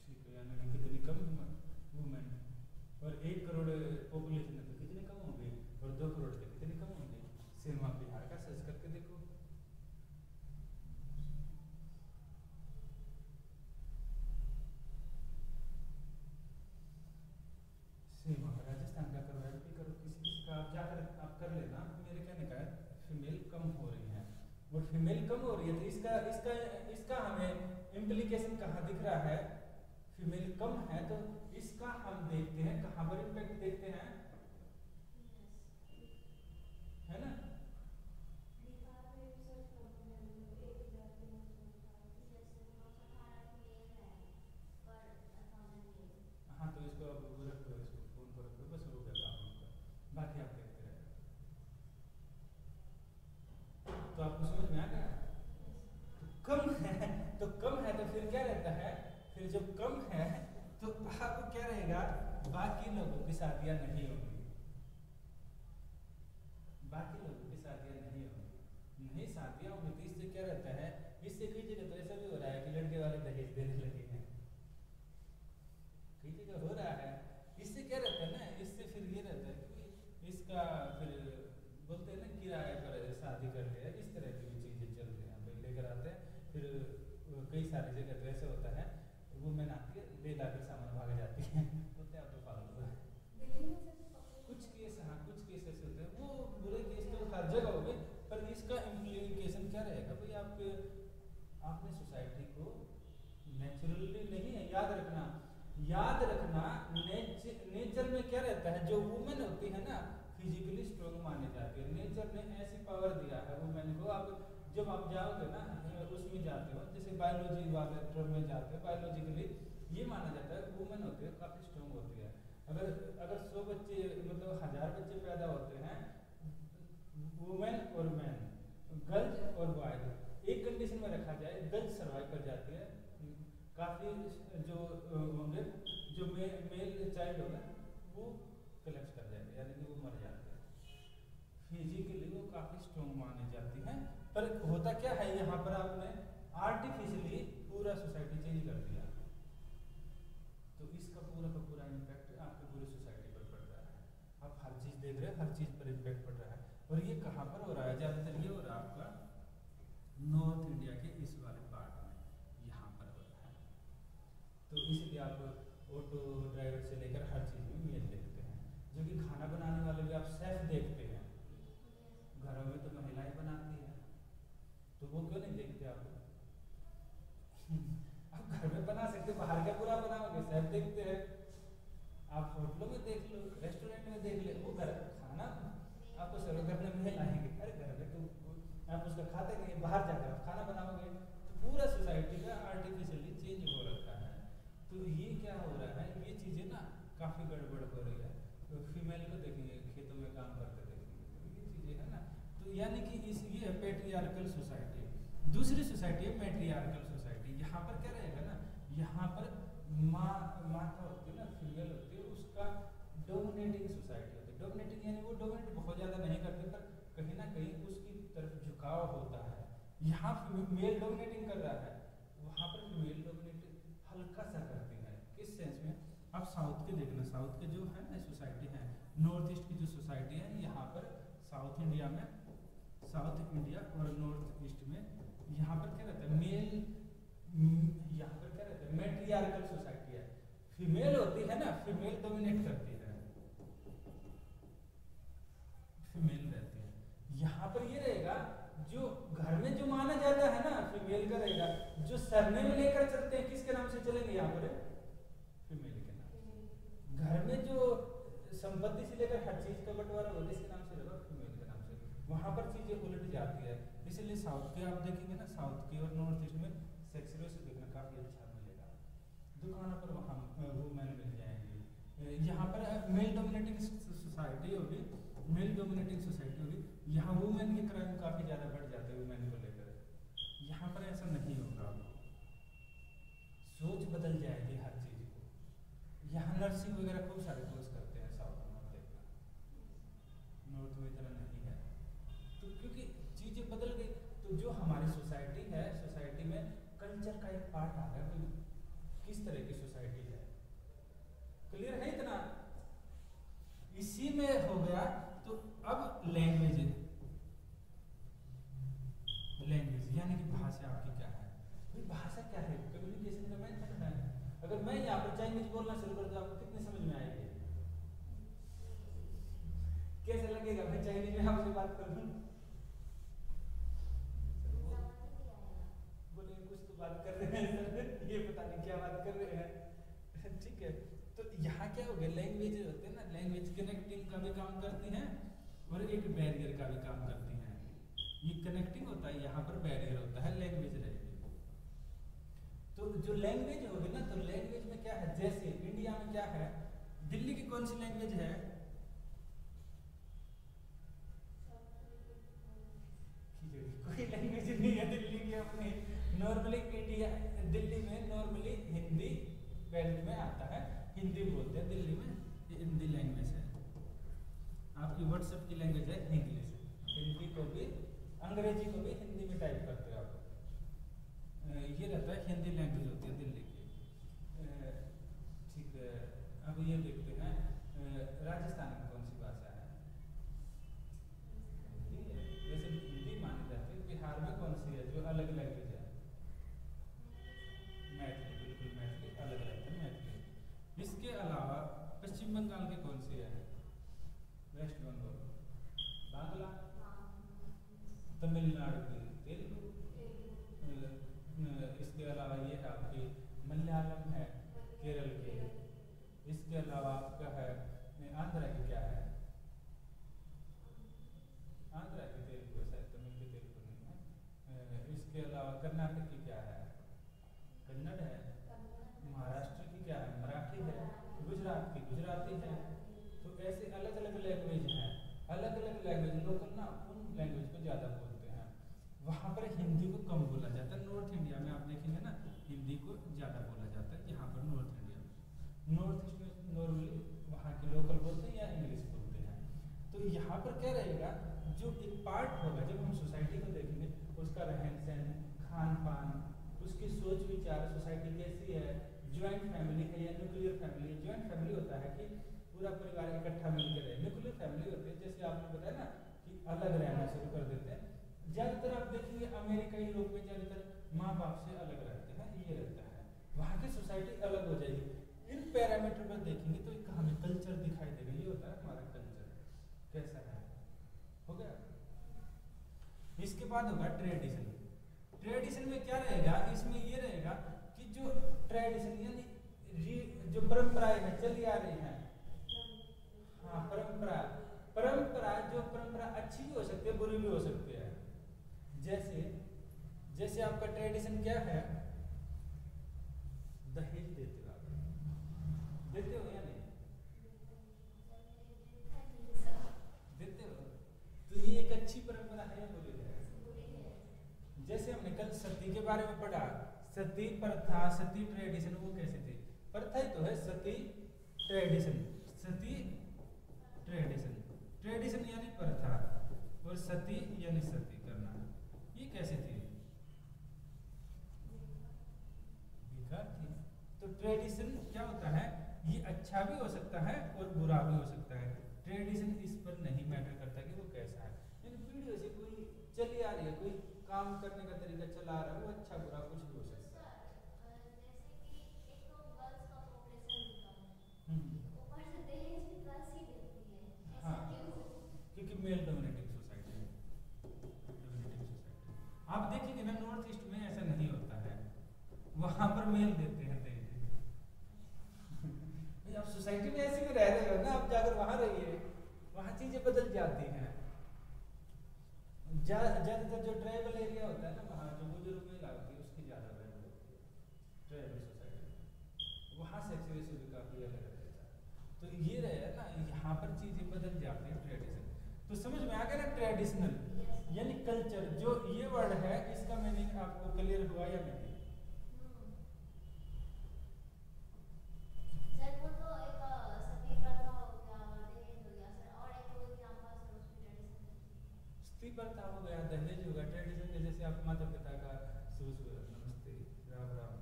ठीक है, यानी कि कितनी कम वुमेन, और 1 करोड़ पॉपुलेशन है तो कितने कम होंगे, और 2 करोड़ थे कितने कम होंगे। सेम आप बिहार का सर्च करके देखो, सेम आप राजस्थान का करो, MP करो, किसी का आप जाकर आप कर लेना। मेरे कहने का है फीमेल कम हो रही है, और फीमेल कम हो रही है तो इसका इसका इसका हमें इम्प्लीकेशन कहाँ दिख रहा है? फीमेल कम है तो इसका हम देखते हैं कहाँ पर इम्पैक्ट देखते हैं, है ना? जब कम है तो अब क्या रहेगा, बाकी लोगों की शादियां नहीं होंगी, बाकी लोगों की शादियां नहीं होंगी, नहीं शादियां होंगी तो इससे क्या रहता है, इससे कई जगह तो ऐसा भी हो रहा है कि लड़के वाले दहेज देने लगे हैं, कई जगह हो रहा है। इससे क्या रहता है ना, इससे फिर ये रहता है कि इसका फिर बोलते हैं ना किराए पर शादी कर लिया, इस तरह की भी चीजें चल रही हैं, भाई लेकर आते हैं, फिर कई सारी जगह तो ऐसा होता है वुमेन आती है ले ला कर सामान भाग जाती है, बोलते हैं आप तो फालतू है। कुछ केस, हाँ कुछ केस ऐसे होते हैं, वो बुरे केस तो हर जगह हो गए, पर इसका इम्प्लीकेशन क्या रहेगा भाई, आपके आपने सोसाइटी को नेचुरली नहीं है, याद रखना, याद रखना नेचर में क्या रहता है, जो वुमेन होती है ना फिजिकली स्ट्रॉन्ग मानी जाती है, नेचर ने ऐसी पावर दिया है वुमेन को। आप जब आप जाओगे ना उसमें जाते हो, जैसे बायोलॉजी वाले टर्म में जाते हो, बायोलॉजिकली ये माना जाता है वुमेन होती है काफी स्ट्रॉन्ग होती है। अगर अगर 100 बच्चे मतलब 1000 बच्चे पैदा होते हैं वुमेन और मैन, गर्ल्स और बॉयज, एक कंडीशन में रखा जाए, गर्ल्स सर्वाइव कर जाती है, काफी जो होंगे जो मेल चाइल्ड होगा वो कलेक्ट कर जाएंगे, यानी कि वो मर जाते हैं, फिजिकली वो काफी स्ट्रॉन्ग मानी जाती है। पर होता क्या है, यहाँ पर आपने आर्टिफिशियली पूरा सोसाइटी चेंज कर दिया, तो इसका पूरा का पूरा इम्पैक्ट आपकी पूरी सोसाइटी पर पड़ रहा है। आप हर चीज देख रहे हैं, हर चीज पर इम्पैक्ट पड़ रहा है, और ये कहाँ पर हो रहा है, ज्यादातर ये हो रहा है आपका नॉर्थ इंडिया के इस वाले पार्ट में, यहाँ पर हो रहा है। तो इसलिए आप ऑटो ड्राइवर से लेकर हर चीज में मेल देखते हैं, जो कि खाना बनाने वाले भी आप शेफ देखते हैं, घरों में तो महिलाएं बनाती हैं, तो वो क्यों नहीं देखते आप? आप घर में बना सकते, बाहर का पूरा बनाओगे, शेफ देखते हैं। आप होटलों में देख लो, रेस्टोरेंट में देख ले, वो घर खाना आपको सर्व करने में लाएंगे, अरे घर में तो आप उसका खाते नहीं, बाहर जाकर आप खाना बनाओगे। तो पूरा सोसाइटी का आर्टिफिशियली चेंज हो रखा है। तो ये क्या हो रहा है, ये चीजें ना काफी गड़बड़ हो रही है। तो फीमेल को देखेंगे खेतों में काम करते देखेंगे, तो ये चीजें है ना, तो यानी कि ये है पैट्रियार्कल सोसाइटी। दूसरी सोसाइटी है मैट्रियार्कल सोसाइटी। यहाँ पर क्या रहेगा ना, यहाँ पर माता होती है ना, फीमेल होती है, उसका डोमिनेटिंग सोसाइटी होती है। डोमिनेटिंग यानी वो डोमिनेट बहुत ज्यादा नहीं करती, पर कहीं ना कहीं उसकी तरफ झुकाव होता है। यहाँ मेल डोमिनेटिंग कर रहा है, वहाँ पर फीमेल डोमिनेटिंग हल्का सा करती है। किस सेंस में, आप साउथ के देखना, साउथ के जो है ना सोसाइटी है, नॉर्थ ईस्ट की जो सोसाइटी है, यहाँ पर साउथ इंडिया में, साउथ इंडिया और नॉर्थ ईस्ट में यहाँ पर क्या रहता है, मेल, यहाँ पर क्या रहता है, मैट्रियार्कल सोसाइटी है। फीमेल होती है ना, फीमेल डोमिनेट करती है, फीमेल रहती है। यहाँ पर ये रहेगा, जो घर में जो माना जाता है ना फीमेल का रहेगा, जो सरनेम लेकर चलते हैं किसके नाम से चलेंगे, यहाँ पर फीमेल के नाम। घर में जो संपत्ति से लेकर हर चीज का बंटवारा होगा किसके नाम से रहेगा, फीमेल के नाम से। वहां पर चीजें उलट जाती है। इसलिए साउथ के आप देखेंगे ना, साउथ के और नॉर्थ ईस्ट में सेक्स रेशियो देखना काफी अच्छा मिलेगा। दुकानों पर वहाँ वुमेन मिल जाएंगे। यहाँ पर मेल डोमिनेटिंग सोसाइटी होगी, मेल डोमिनेटिंग सोसाइटी होगी, यहाँ वुमेन के क्राइम काफी ज्यादा बढ़ जाते हैं वुमेन को लेकर। यहाँ पर ऐसा नहीं होगा, सोच बदल जाएगी हर चीज को। यहाँ नर्सिंग वगैरह खूब सारे कोर्स करते हैं साउथ में, देखना नॉर्थ में इतना नहीं है। तो क्योंकि चीजें बदल गई, तो जो हमारी सोसाइटी है, सोसाइटी में कल्चर का एक पार्ट आ गया, तो किस तरह की सोसाइटी है, क्लियर है इतना? इसी में हो गया। तो अब लैंग्वेज, लैंग्वेज यानी कि भाषा आपकी क्या है। भाई भाषा क्या है, कम्युनिकेशन का मेथड है। अगर मैं यहाँ पर चाइनीज बोलना शुरू कर दूं, आपको कितनी समझ में आएगी, कैसे लगेगा मैं चाइनीज में आपसे बात कर दूं? बोले कुछ तो बात कर रहे हैं सर, ये पता नहीं क्या बात कर रहे हैं। ठीक है, तो यहाँ क्या हो गया, लैंग्वेज होते हैं ना, लैंग्वेज कनेक्टिंग का भी काम करती है और एक बैरियर का भी काम करती है। ये कनेक्टिंग होता है, यहाँ पर बैरियर होता है, लैंग्वेज रहेगी। तो जो लैंग्वेज होगी ना, तो लैंग्वेज में क्या है, जैसे इंडिया में क्या है, दिल्ली की कौन सी लैंग्वेज है, कोई लैंग्वेज नहीं है दिल्ली की अपनी। नॉर्मली इंडिया, दिल्ली में नॉर्मली हिंदी बेल्ट में आता है, हिंदी बोलते हैं दिल्ली में, ये हिंदी लैंग्वेज है। आपकी व्हाट्सएप की लैंग्वेज है इंग्लिश, हिंदी को भी अंग्रेजी को भी हिंदी में टाइप करते हो आप। ये रहता है हिंदी लैंग्वेज होती है दिल्ली की। ठीक है, अब ये देखते हैं राजस्थान में कौन सी भाषा है। वैसे हिंदी मानी जाती है। बिहार में कौन सी है जो अलग लैंग्वेज है? मैथिली, बिल्कुल मैथिली अलग रहता है मैथिली। इसके अलावा पश्चिम बंगाल की कौन सी है? वेस्ट बंगाल, बांग्ला, तमिलनाडु की तेलुगु, इसके अलावा ये है आपकी मलयालम है केरल की, इसके अलावा आपका है आंध्रा की क्या है? आंध्रा की तेलुगु है शायद, तमिल की तेलुगु नहीं है। इसके अलावा कर्नाटक की क्या है? कन्नड़ है। महाराष्ट्र की क्या है? मराठी है। गुजरात की गुजराती है। तो ऐसे अलग अलग लैंग्वेज हैं। अलग अलग लैंग्वेज लोग ना उन लैंग्वेज को ज़्यादा बोलते हैं। वहाँ पर हिंदी को कम बोला जाता है। नॉर्थ इंडिया में आप देखेंगे ना हिंदी को ज़्यादा बोला जाता है। यहाँ पर नॉर्थ इंडिया में, नॉर्थ ईस्ट में नॉर्मली वहाँ के लोकल बोलते हैं या इंग्लिश बोलते हैं। तो यहाँ पर क्या रहेगा, जो एक पार्ट होगा, जब हम सोसाइटी को देखेंगे उसका रहन सहन, खान पान, उसकी सोच विचार, सोसाइटी कैसी है, ज्वाइंट फैमिली है या न्यूक्लियर फैमिली। ज्वाइंट फैमिली होता है कि पूरा परिवार इकट्ठा मिलकर रहे। न्यूक्लियर फैमिली होती है जैसे आपने बताया ना कि अलग रहना शुरू कर देते हैं। ज़्यादातर आप देखेंगे अमेरिका, यूरोप में ज़्यादातर माँ बाप से अलग रहते हैं, ये रहता है। वहाँ की सोसाइटी अलग हो जाएगी। इन पैरामीटर पर देखेंगे तो एक हमें कल्चर दिखाई देगा। ये होता है हमारा कल्चर कैसा है। हो गया। इसके बाद होगा ट्रेडिशन। ट्रेडिशन में क्या रहेगा, इसमें ये रहेगा कि जो ट्रेडिशन यानी जो परंपराएं हैं चली आ रही हैं, हाँ परंपरा, जो परंपरा अच्छी भी हो सकती है बुरी भी हो सकती है। जैसे जैसे आपका ट्रेडिशन क्या है, दहेज देते हो आप, देते हो या नहीं देते हो? तो ये एक अच्छी परंपरा है या बुरी है? जैसे हमने कल सती के बारे में पढ़ा, सती प्रथा, सती ट्रेडिशन, वो कैसे थी? प्रथा ही तो है सती ट्रेडिशन, सती ट्रेडिशन, ट्रेडिशन यानी प्रथा और सती यानी सती करना, ये कैसे थी? बेकार थी। तो ट्रेडिशन क्या होता है, ये अच्छा भी हो सकता है और बुरा भी हो सकता है। ट्रेडिशन इस पर नहीं मैटर करता कि वो कैसा है। इन पीढ़ियों से कोई चली आ रही है, कोई काम करने का तरीका चला आ रहा है, वो अच्छा बुरा कुछ भी हो सकता है। जैसे कि एक तो गर्ल्स का पॉपुलेशन कम है, ऊपर से दहेज भी गर्ल्स ही देती है, ऐसा हाँ, क्यों? क्योंकि मेल डोमिनेटिंग सोसाइटी है, डोमिनेटिंग सोसाइटी। आप देखेंगे ना नॉर्थ ईस्ट में ऐसा नहीं होता है, वहां पर मेल देते हैं दहेज। आप सोसाइटी में ऐसे में रह रहे हो ना, आप जाकर वहां रहिए, वहां चीजें बदल जाती हैं। ज्यादातर जो ट्राइबल एरिया होता है ना, वहाँ जो बुजुर्ग महिला होती है उसकी ज्यादा वैल्यू होती है ट्राइबल सोसाइटी, वहाँ सेक्स रेशियो भी काफी अलग रहता है। तो ये रहे ना, यहाँ पर चीजें बदल जाती हैं ट्रेडिशन। तो समझ में आ गया ना, ट्रेडिशनल यानी कल्चर, जो ये वर्ड है इसका मीनिंग आपको क्लियर हुआ या नहीं? सर वो तो एक सती प्रथा हो गया, दहेज हो गया सर, और एक कोई एग्जांपल सर उसकी ट्रेडिशन। स्त्री प्रथा हो गया, दहेज हो गया, ट्रेडिशन के जैसे आप माता पिता का शुभ नमस्ते राम राम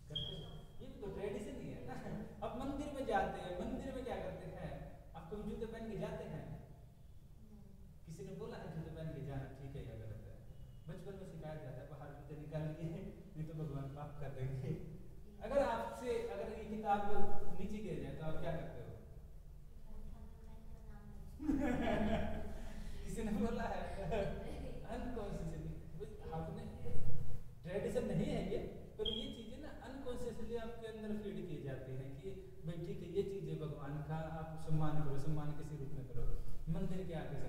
करते हो, ये भी तो ट्रेडिशन ही है ना। अब मंदिर में जाते हैं, मंदिर में क्या करते हैं, आप कभी जूते पहन के जाते हैं? किसी ने बोला है जूते पहन के जाना ठीक है या गलत है? बचपन में सिखाया जाता है बाहर जूते निकालिए नहीं तो भगवान पाप कर देंगे। अगर आपसे अगर ये किताब नीचे गिर जाए तो आप क्या करते हो? किसी ने बोला है अनकॉन्शियसली, आपने ट्रेडिशन नहीं है ये, पर ये चीजें ना अनकॉन्शियसली आपके अंदर फीड की जाती हैं कि भाई ठीक है ये चीजें भगवान का आप सम्मान करो, सम्मान किसी रूप में करो। मंदिर के आगे से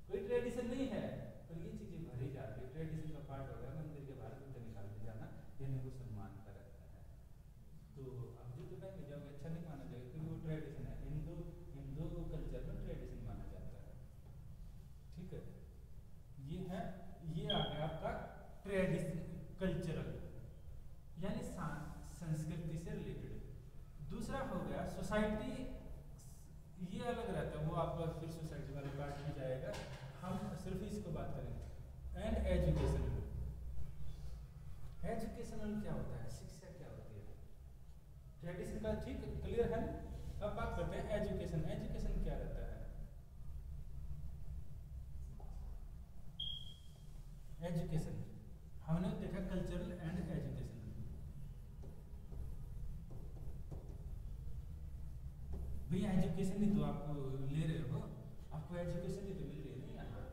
कोई ट्रेडिशन नहीं है, पर ये चीजें भरी जाती है। ट्रेडिशन का पार्ट हो गया मंदिर के बाहर जूते निकाल के जाना, यानी वो सम्मान का रहता है। तो आप जूते पहन के जाओगे अच्छा नहीं माना जाएगा, क्योंकि वो ट्रेडिशन है। हिंदू कल्चर में ट्रेडिशन माना जाता है। ठीक है, ये है, ये आ गया आपका ट्रेडिशन कल्चरल, यानी एजुकेशनल क्या होता है, शिक्षा क्या होती है? ट्रेडिशन का ठीक क्लियर है ना? अब बात करते हैं एजुकेशन। एजुकेशन क्या रहता है? एजुकेशन हमने देखा कल्चरल एंड एजुकेशनल। भैया एजुकेशन ही तो आप ले रहे हो, आपको एजुकेशन ही तो मिल रही है ना यहाँ।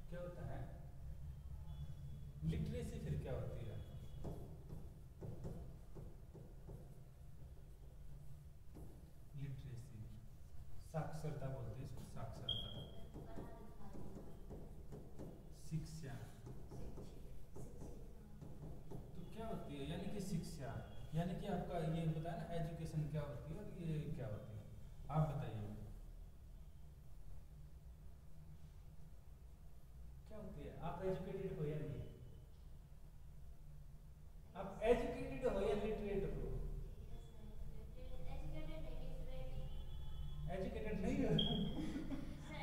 क्या होता है लिटरेसी? फिर क्या होती है? लिटरेसी साक्षरता बोलते हैं इसको, साक्षरता, शिक्षा। तो क्या होती है यानी कि शिक्षा, यानी कि आपका ये बताया ना एजुकेशन क्या होती है और ये क्या होती है, आप बताइए क्या होती है? आप एजुकेटेड हो या नहीं? आप एजुकेटेड हो या लिटरेट हो? एजुकेटेड नहीं हो?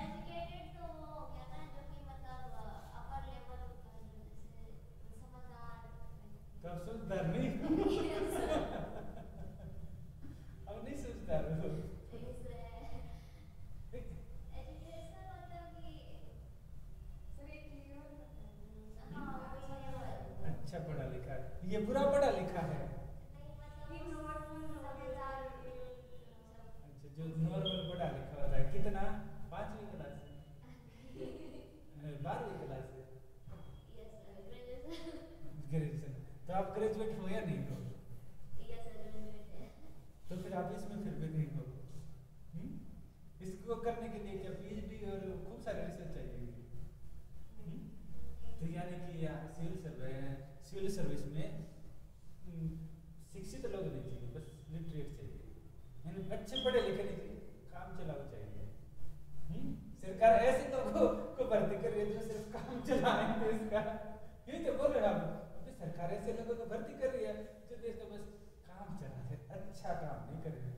एजुकेटेड तो वो हो गया ना जो कि मतलब अपर लेवल होता है, जैसे समझदार। तो आप समझदार नहीं हो? अब नहीं समझदार हो? एजुकेशन मतलब कि सभी क्लियर होता है। हाँ, अच्छा पढ़ा लिखा है, ये बुरा पढ़ा लिखा है? नहीं मतलब समझदार। अच्छा, जो नॉर्मल पढ़ा लिखा होता है, कितना? 5वीं क्लास से? 12वीं क्लास से? Yes sir, graduation. ग्रेजुएशन। तो आप ग्रेजुएट हो या नहीं हो? यस सर, ग्रेजुएट है। तो फिर आप इसमें फिर भी नहीं हो। इसको करने के लिए क्या पीएचडी और खूब सारे रिसर्च चाहिए? तो यानी कि सिविल सर्विस में शिक्षित लोग नहीं चाहिए, बस लिटरेट चाहिए, यानी अच्छे पढ़े लिखे नहीं चाहिए, काम चलाओ चाहिए। सरकार ऐसे लोगों को भर्ती कर रही है जो सिर्फ काम चलाएंगे इसका, यही तो बोल रहे हैं आप। सरकार ऐसे लोगों को भर्ती कर रही है जो देश का बस काम चला है, अच्छा काम नहीं कर रहे।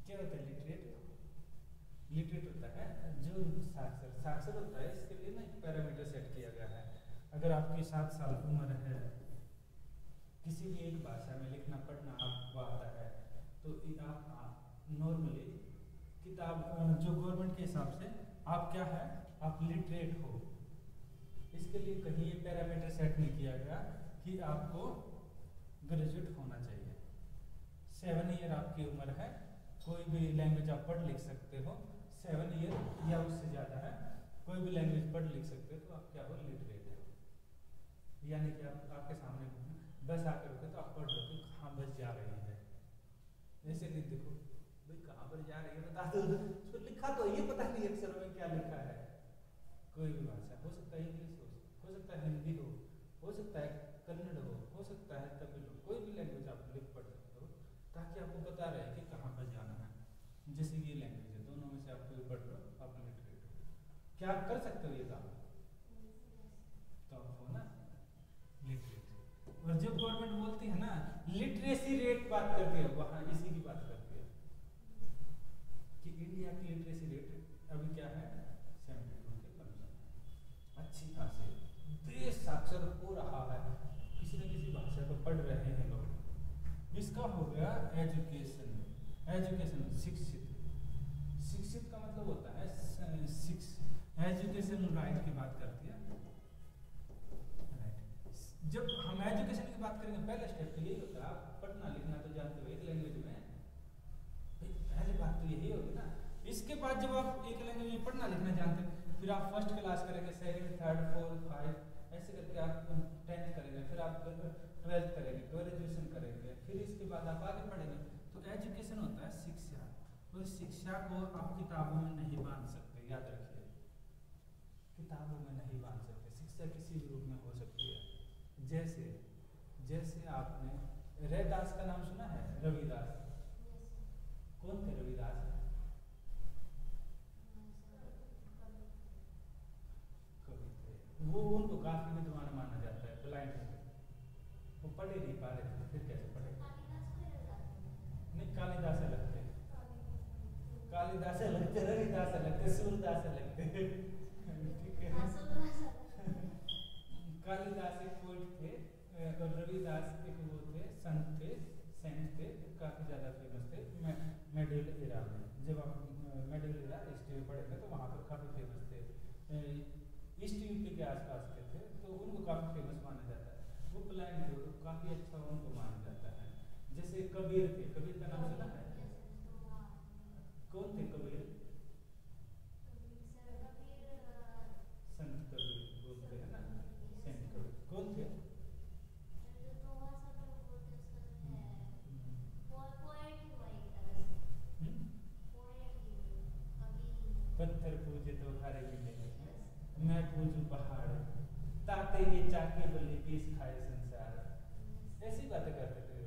क्या होता है लिटरेट? लिटरेट होता है जो साक्षर। साक्षर होता है, इसके लिए ना एक पैरामीटर सेट किया गया है। अगर आपकी 7 साल उम्र है, किसी भी एक भाषा में लिखना पढ़ना आपको आता है, तो आप नॉर्मली किताब जो गवर्नमेंट के हिसाब से आप क्या है, आप लिटरेट हो। इसके लिए कहीं ये पैरामीटर सेट नहीं किया गया कि आपको ग्रेजुएट होना चाहिए। 7 ईयर आपकी उम्र है, कोई भी लैंग्वेज आप पढ़ लिख सकते हो। 7 ईयर या उससे ज़्यादा है, कोई भी लैंग्वेज पढ़ लिख सकते हो, तो आप क्या हो, लिटरेट हो। यानी कि आपके सामने बस आकर रुके तो आप पढ़ रहे हो कहाँ बस जा रही है, ऐसे नहीं देखो भाई कहाँ पर जा रही है बता दो, उसको लिखा तो ये पता नहीं अक्षरों में क्या लिखा है। कोई भी भाषा हो सकता है, इंग्लिश हो सकता है, हिंदी हो सकता है, कन्नड़ हो सकता है, तमिल हो, कोई भी लैंग्वेज आप लिख पढ़ सकते हो, ताकि आपको बता रहे कि कहाँ पर जाना है। जैसे ये लैंग्वेज है, दोनों में से आप कोई पढ़ लो, आप लिटरेट हो। क्या आप कर सकते हो ये काम? तो आप हो ना लिटरेट। और जब गवर्नमेंट बोलती है ना लिटरेसी रेट बात करती है, वहाँ इसी की बात करती है कि इंडिया की लिटरेसी रेट अभी क्या है, 72 के कम। अच्छी खासी देश साक्षर हो रहा है, किसी न किसी भाषा को पढ़ रहे हैं लोग। इसका हो गया एजुकेशन। एजुकेशन शिक्षित। शिक्षित का मतलब होता है एजुकेशन राइट की बात करती है। राइट, जब हम एजुकेशन की बात करेंगे पहला स्टेप तो यही होता है, आप पढ़ना लिखना तो जानते हो एक लैंग्वेज में, पहली बात तो यही होगी ना। इसके बाद जब आप एक लैंग्वेज में पढ़ना लिखना जानते हैं, फिर आप फर्स्ट क्लास करेंगे, सेकंड, थर्ड, फोर्थ, 5 ऐसे करके आप 10th करेंगे, फिर आप 12th करेंगे, ग्रेजुएशन करेंगे, फिर इसके बाद आप आगे पढ़ेंगे। तो एजुकेशन होता है शिक्षा, और शिक्षा को आप किताबों में नहीं बांध सकते, याद रखिए, किताबों में नहीं बांध सकते। शिक्षा किसी भी रूप में हो सकती है। जैसे आपने रविदास का नाम सुना है? रविदास कौन थे? रविदास कवि थे। वो उनको काफी विद्वान माना जाता है, ब्लाइंड थे, वो पढ़े नहीं पा रहे थे, फिर कैसे पढ़े? नहीं, कालिदास अलग थे, कालिदास अलग थे, रविदास अलग थे, सूरदास अलग थे। ठीक है, कालिदास एक पोइट थे, और रविदास एक वो थे, संत थे, सेंट थे, काफ़ी ज़्यादा फेमस थे मेडिवल एरा में। जब आप मेडिवल एरा हिस्ट्री में पढ़ेंगे तो वहाँ पर काफ़ी फेमस थे, ईस्ट यूपी के आसपास के थे, तो उनको काफ़ी फेमस माना जाता है। वो ब्लाइंड थे तो काफ़ी अच्छा उनको माना जाता है। जैसे कबीर थे, कबीर का नाम सुना है? कौन थे कबीर? संत कबीर बोलते हैं ना, सेंट कबीर। कौन थे? पत्थर पूजे तो हरे मिले, मैं पूजू पहाड़, ताते ये चाके बल्ली पीस खाए संसार। ऐसी बातें करते थे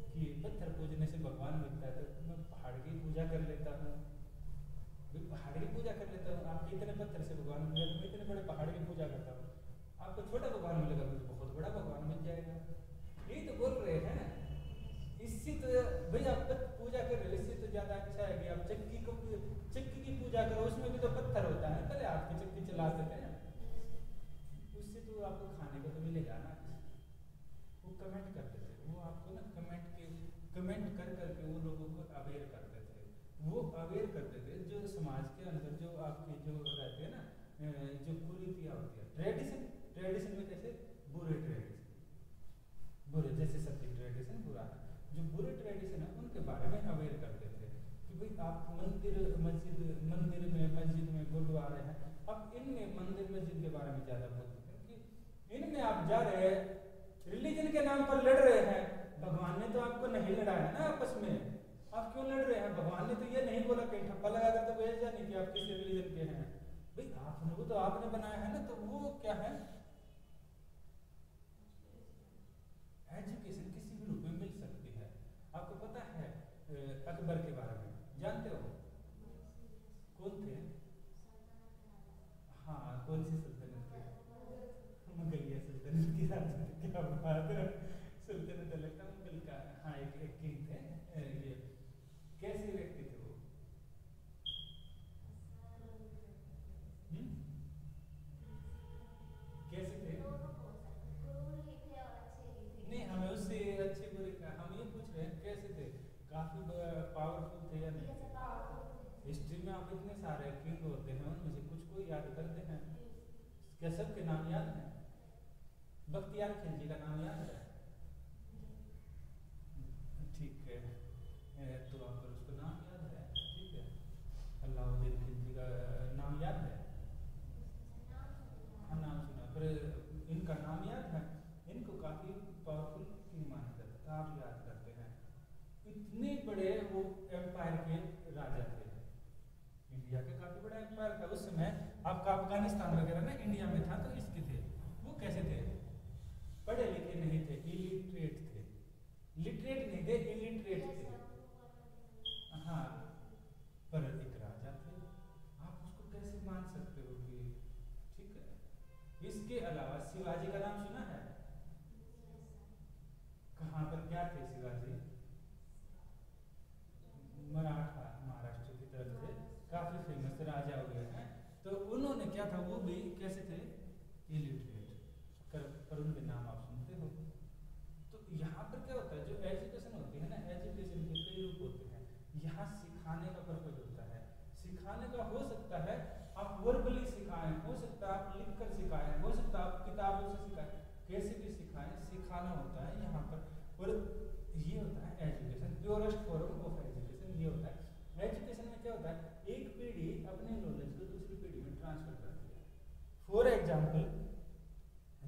कि पत्थर पूजने से भगवान मिलता है, तो मैं पहाड़ की पूजा कर लेता हूँ, पहाड़ की पूजा कर लेता हूँ। आपके इतने पत्थर से भगवान मिल जाए, मैं इतने बड़े पहाड़ की पूजा करता हूँ, आपको छोटा भगवान मिलेगा, मुझे बहुत बड़ा भगवान मिल जाएगा। यही तो बोल रहे हैं ना। इससे तो भाई आप पूजा कर रहे हो, इससे तो ज़्यादा अच्छा है कि आप चक्की की पूजा करो, उसमें भी तो पत्थर होता है, पहले आपकी चक्की चलाते थे, उससे तो आपको खाने को तो मिलेगा ना। वो कमेंट करते थे, वो आपको ना कमेंट कर करके वो लोगों को अवेयर करते थे। वो अवेयर करते थे जो समाज के अंदर जो आपके जो रहते हैं ना, जो कुरीतियाँ होती है, ट्रेडिशन में कैसे बुरे जैसे सत्य ट्रेडिशन बुरा है, जो बुरे ट्रेडिशन है उनके बारे में अवेयर करते थे कि भाई आप मंदिर में गुरुद्वारे हैं, अब इनमें मंदिर मस्जिद के बारे में ज़्यादा बोलते थे कि इनमें आप जा रहे हैं, रिलीजन के नाम पर लड़ रहे हैं, भगवान ने तो आपको नहीं लड़ा है ना आपस में, आप क्यों लड़ रहे हैं? भगवान ने तो ये नहीं बोला कहीं ठप्पा लगा कर तो भेज जाने कि आप किस रिलीजन के हैं। भाई आपने वो तो आपने बनाया है ना, तो वो क्या है? एजुकेशन किसी भी रूप में मिल सकती है। आपको पता है अकबर के बारे में जानते हो? कौन थे? हाँ, कौन सी सल्तनत थे? मुगलिया सल्तनत की राजा थे। क्या बात है, सल्तनत अलग था, मुगल का। हाँ, एक किंग थे। ये कैसे व्यक्ति थे वो? कैसे थे? नहीं, हमें उससे अच्छे बुरे का हम ये पूछ रहे हैं कैसे थे, काफी पावरफुल थे या नहीं? हिस्ट्री में आप इतने सारे किंग होते हैं, उनमें से कुछ को याद करते हैं क्या? सबके नाम याद है? बख्तियार खिलजी का नाम याद है? ठीक है, तो आपको उसका नाम याद है, ठीक है। अलाउद्दीन खिलजी का नाम याद है? हाँ, नाम सुना, पर इनका नाम याद है? इनको काफी पावरफुल किंग माना जाता था, आप याद करते हैं। इतने बड़े वो एम्पायर के राजा थे, इंडिया का काफी बड़ा एम्पायर था उस समय। आपका अफगानिस्तान वगैरह ना इंडिया में था, तो इसके थे वो कैसे थे? पढ़े लिखे नहीं थे, इलिटरेट थे। लिटरेट नहीं थे, इलिटरेट थे। हाँ, पर एक राजा थे, आप उसको कैसे मान सकते हो कि ठीक है। इसके अलावा शिवाजी का नाम सुना है? कहाँ पर क्या थे शिवाजी? मराठा, महाराष्ट्र की तरफ से काफी फेमस राजा हुए हैं। तो उन्होंने क्या था, वो भी कैसे थे? इलिटरेट, पर उनके नाम आप सुनते हो। तो यहाँ पर क्या होता है, जो एजुकेशन होती है ना, एजुकेशन के कई रूप होते हैं। यहाँ सिखाने का पर्पज होता है। सिखाने का हो सकता है आप वर्बली सिखाएं, हो सकता है आप लिख कर सिखाएं, हो सकता है आप किताबों से सिखाएं, कैसे भी सिखाएं, सिखाना होता है यहाँ पर। और ये होता है education, purest form of education ये होता है। एजुकेशन में क्या होता है, एक पीढ़ी अपने नॉलेज को दूसरी पीढ़ी में ट्रांसफर करती है। फॉर एग्जाम्पल,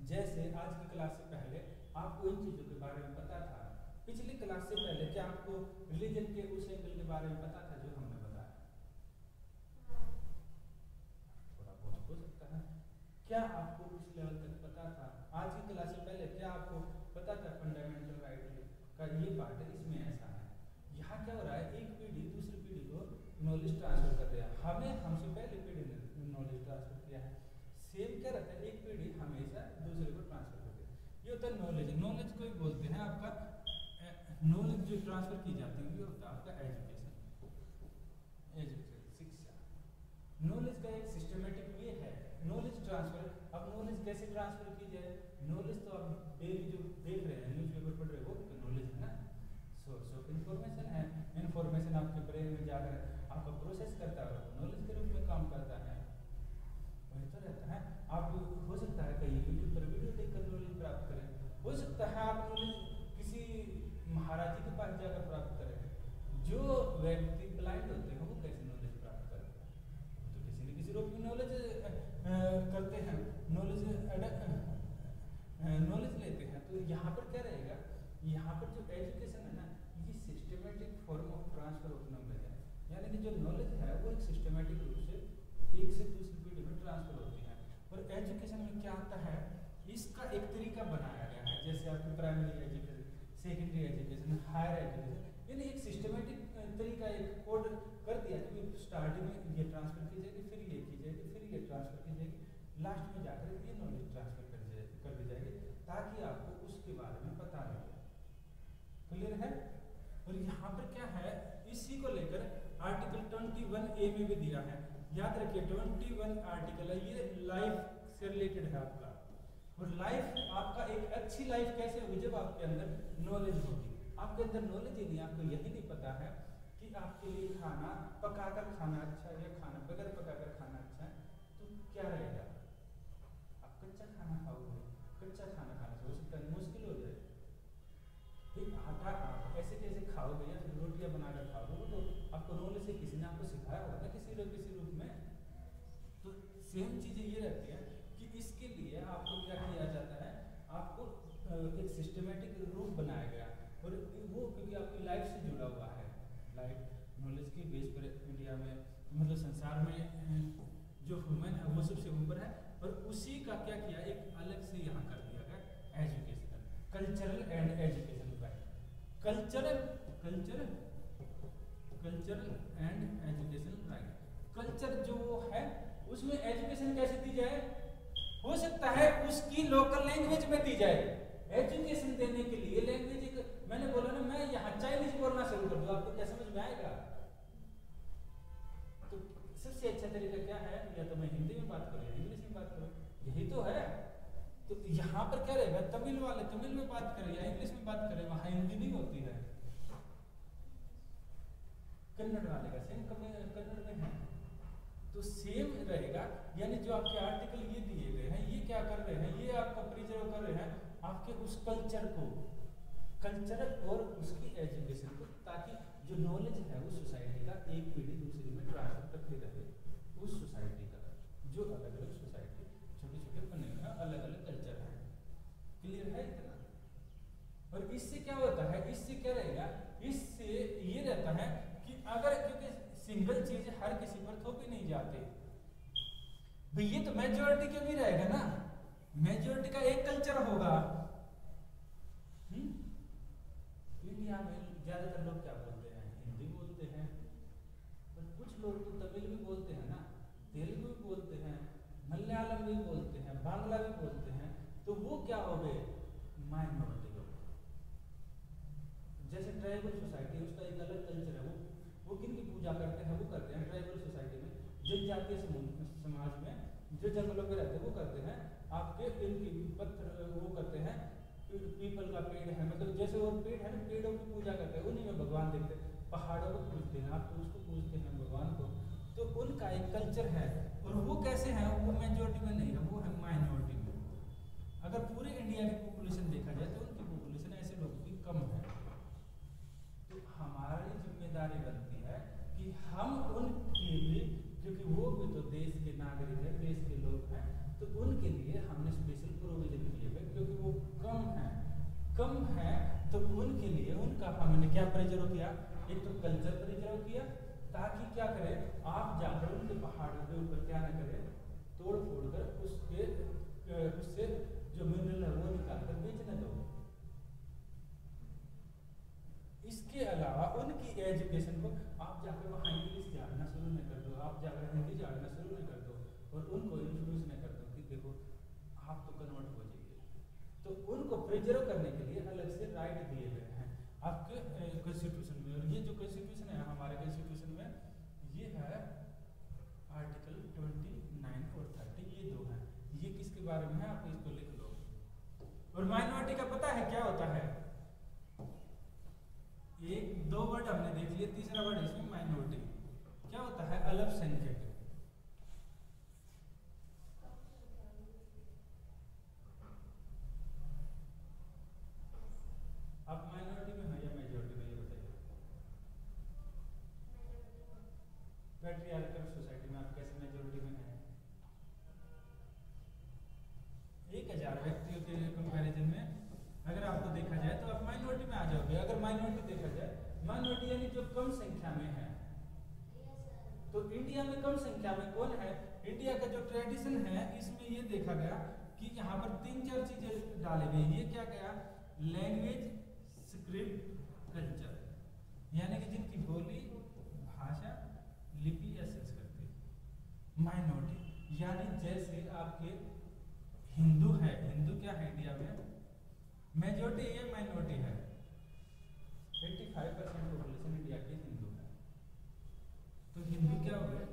जैसे आज की क्लास से पहले आपको इन चीज़ों के बारे में पता था, पिछली क्लास से पहले क्या आपको रिलीजन के उस एंगल के बारे में पता था जो हमने बताया? थोड़ा बहुत हो सकता है। क्या आपको उस लेवल तक पता था? आज की क्लास से पहले क्या आपको पता था फंडामेंटल राइट का ये पार्ट है, इसमें ऐसा है? यहाँ क्या हो रहा है, एक पीढ़ी दूसरी पीढ़ी को नॉलेज ट्रांसफर कर रहा है। हमें हमसे पहले पीढ़ी ने नॉलेज ट्रांसफर किया है। सेम क्या रहता है, एक पीढ़ी हमेशा दूसरे को ट्रांसफर करती है। ये होता है नॉलेज। नॉलेज को ही बोलते हैं आपका नॉलेज जो ट्रांसफर की जाती है, ये होता है आपका एजुकेशन, शिक्षा। नॉलेज का एक सिस्टमेटिक वे है, नॉलेज ट्रांसफर। अब नॉलेज कैसे ट्रांसफर की जाए? नॉलेज तो आप डेली जो देख रहे हैं, न्यूज़पेपर पढ़ रहे हो, वो तो नॉलेज है ना, सोर्स ऑफ इंफॉर्मेशन है। इंफॉर्मेशन आपके ब्रेन में जाकर आपका प्रोसेस करता है, नॉलेज के रूप में काम करता है, वही तो रहता है। आप हो सकता है कहीं यूट्यूब पर वीडियो देखकर नॉलेज प्राप्त करें, हो सकता है आप नॉलेज किसी महाराज जी के पास जाकर प्राप्त करें। जो व्यक्ति ब्लाइंड होते हैं वो कैसे नॉलेज प्राप्त करते हैं? तो किसी न किसी रूप में नॉलेज करते हैं, नॉलेज लेते हैं। तो यहाँ पर क्या रहेगा, यहाँ पर जो एजुकेशन है ना, ये systematic form of transfer of knowledge है, यानी कि जो नॉलेज है वो एक सिस्टमेटिक रूप से एक से दूसरी पीढ़ी में ट्रांसफर होती है। और एजुकेशन में क्या आता है, इसका एक तरीका बनाया गया है, जैसे आपकी primary education, secondary education, higher education, यानी एक सिस्टमेटिक तरीका, एक कोड कर दिया कि स्टार्टिंग में ये ट्रांसफर की जाएगी, फिर ये की जाएगी, फिर ये ट्रांसफर की जाएगी, लास्ट में जाकर ये नॉलेज ट्रांसफर कर दी जाएगी, ताकि आपको उसके बारे में पता लगे। क्लियर है? और यहाँ पर क्या है, इसी को लेकर आर्टिकल 21A में भी दिया है, याद रखिए 21 आर्टिकल है, ये लाइफ से रिलेटेड है आपका। और लाइफ, आपका एक अच्छी लाइफ कैसे होगी, जब आपके अंदर नॉलेज होगी। आपके अंदर नॉलेज ही नहीं, आपको यही नहीं पता है कि आपके लिए खाना पकाकर खाना अच्छा है या खाना बगैर पकाकर खाना अच्छा है, तो क्या रहेगा? आप कच्चा खाना खाओगे, कच्चा खाना खाने से हो सकता है मुश्किल हो जाए। फिर आटा आप ऐसे कैसे खाओगे या फिर रोटियां बनाकर खाओगे, वो तो आपको नॉलेज से किसी ने आपको सिखाया होगा ना, किसी रूप में। तो सेम चीजें ये रहती है कि इसके लिए आपको क्या किया जाता है, आपको एक सिस्टमेटिक रूप बनाया गया, और वो क्योंकि आपकी लाइफ से जुड़ा हुआ है, लाइफ नॉलेज के बेस पर इंडिया में, मतलब संसार में जो ह्यूमन है वो सबसे ऊपर है। और उसी का क्या किया, एक अलग से यहाँ कर दिया गया educational, cultural and educational right, cultural and educational right. Culture जो वो है उसमें एजुकेशन कैसे दी जाए, हो सकता है उसकी लोकल लैंग्वेज में दी जाए। एजुकेशन देने के लिए लैंग्वेज, मैंने बोला ना, मैं यहाँ चाइनीज बोलना शुरू कर दूं, आपको क्या समझ में आएगा? तो सबसे अच्छा तरीका क्या है, या तो मैं हिंदी में बात करूं या इंग्लिश में बात करूं, यही तो है। तो यहाँ पर क्या रहेगा, तमिल वाले तमिल में बात करें या इंग्लिश में बात करें, वहां हिंदी नहीं होती है। कन्नड़ वाले का सेम कन्नड़ में है, तो सेम रहेगा। यानी जो आपके आर्टिकल ये दिए गए हैं, ये क्या कर रहे हैं, ये आपका प्रिजर्व कर रहे हैं आपके उस कल्चर को, कल्चर और उसकी एजुकेशन को, ताकि जो नॉलेज है उस सोसाइटी का एक पीढ़ी दूसरी में ट्रांसफर करते रहे। उस सोसाइटी का जो अलग अलग सोसाइटी छोटे छोटे बने हुए हैं, अलग अलग कल्चर है। क्लियर है इतना? और इससे क्या होता है, इससे क्या रहेगा, इससे ये रहता है कि अगर, क्योंकि सिंगल चीज हर किसी पर थोपी नहीं जाते भाई, ये तो मेजोरिटी के भी रहेगा ना, मेजोरिटी का एक कल्चर होगा। इंडिया में ज्यादातर लोग क्या बोलते हैं, हिंदी बोलते हैं, पर कुछ लोग तो तमिल भी बोलते हैं ना, तेलुगु भी बोलते हैं, मलयालम भी बोलते हैं, बांग्ला भी बोलते हैं, तो वो क्या हो गए, माइनॉरिटी लोग। जैसे ट्राइबल सोसाइटी है, उसका एक अलग कल्चर है, वो किन की पूजा करते हैं, वो करते हैं ट्राइबल सोसाइटी में, जनजातीय समाज में जो जंगलों में रहते हैं वो करते हैं, आपके इनकी पत्थर वो करते हैं, पीपल का पेड़ है, मतलब जैसे वो पेड़ है ना, पेड़ों की पूजा करते हैं, उन्हीं में भगवान देखते हैं, पहाड़ों को पूजते हैं, आप तो उसको पूजते हैं भगवान को, तो उनका एक कल्चर है। और वो कैसे है, वो मेजोरिटी में नहीं है, वो है माइनॉरिटी में। अगर पूरे इंडिया की पॉपुलेशन देखा जाए तो उनकी पॉपुलेशन ऐसे लोगों की कम है। तो हमारी जिम्मेदारी बनती है कि हम उनकी भी, क्योंकि वो भी तो देश के नागरिक है, देश के लोग हैं, तो उनके लिए हमने स्पेशल प्रोविजन किए हुए, क्योंकि वो कम है, तो उनके लिए उनका हमने क्या प्रिजर्व किया, एक तो कल्चर प्रिजर्व किया, ताकि क्या करें, आप जाकर उनके पहाड़ों के ऊपर क्या न करें, तोड़ फोड़ कर उससे जो मिनरल है वो निकाल कर बेचने दो। इसके अलावा उनकी एजुकेशन को आप जाकर वहाँ इंग्लिश जानना शुरू न कर दो, आप जाकर हिंदी जानना शुरू न कर दो, और उनको इन्फ्लुएंस न कर दो कि देखो आप तो कन्वर्ट हो जाइए। तो उनको प्रिजर्व करने के लिए अलग से राइट दिए गए हैं आपके कॉन्स्टिट्यूशन में। और ये जो कॉन्स्टिट्यूशन है हमारे कॉन्स्टिट्यूशन में, ये है आर्टिकल 29 और 30, ये दो इसको लिख लो। और माइनॉरिटी का पता है क्या होता है? एक दो वर्ड हमने देख लिए, तीसरा वर्ड इसमें माइनॉरिटी क्या होता है? अल्पसंख्यक। आप माइनॉरिटी में हो या मेजॉरिटी में, ये बताइए। पैट्रियार्कल सोसाइटी में आप कैसे मेजॉरिटी में हैं? 1000 व्यक्तियों के कंपैरिजन में अगर आपको देखा जाए तो आप माइनॉरिटी में आ जाओगे। अगर माइनॉरिटी देखा जाए, माइनॉरिटी यानी जो कम संख्या में है, तो इंडिया में कम संख्या में कौन है? इंडिया का जो ट्रेडिशन है इसमें ये देखा गया कि यहाँ पर 3-4 चीजें डाली गई। ये क्या गया? लैंग्वेज, स्क्रिप्ट, कल्चर, यानी कि जिनकी बोली, भाषा, लिपि या संस्कृति। माइनॉरिटी यानी जैसे आपके हिंदू है, हिंदू क्या है इंडिया में? मेजॉरिटी है, माइनॉरिटी है। 85% पॉपुलेशन इंडिया की हिंदू है, तो हिंदू क्या हो गए?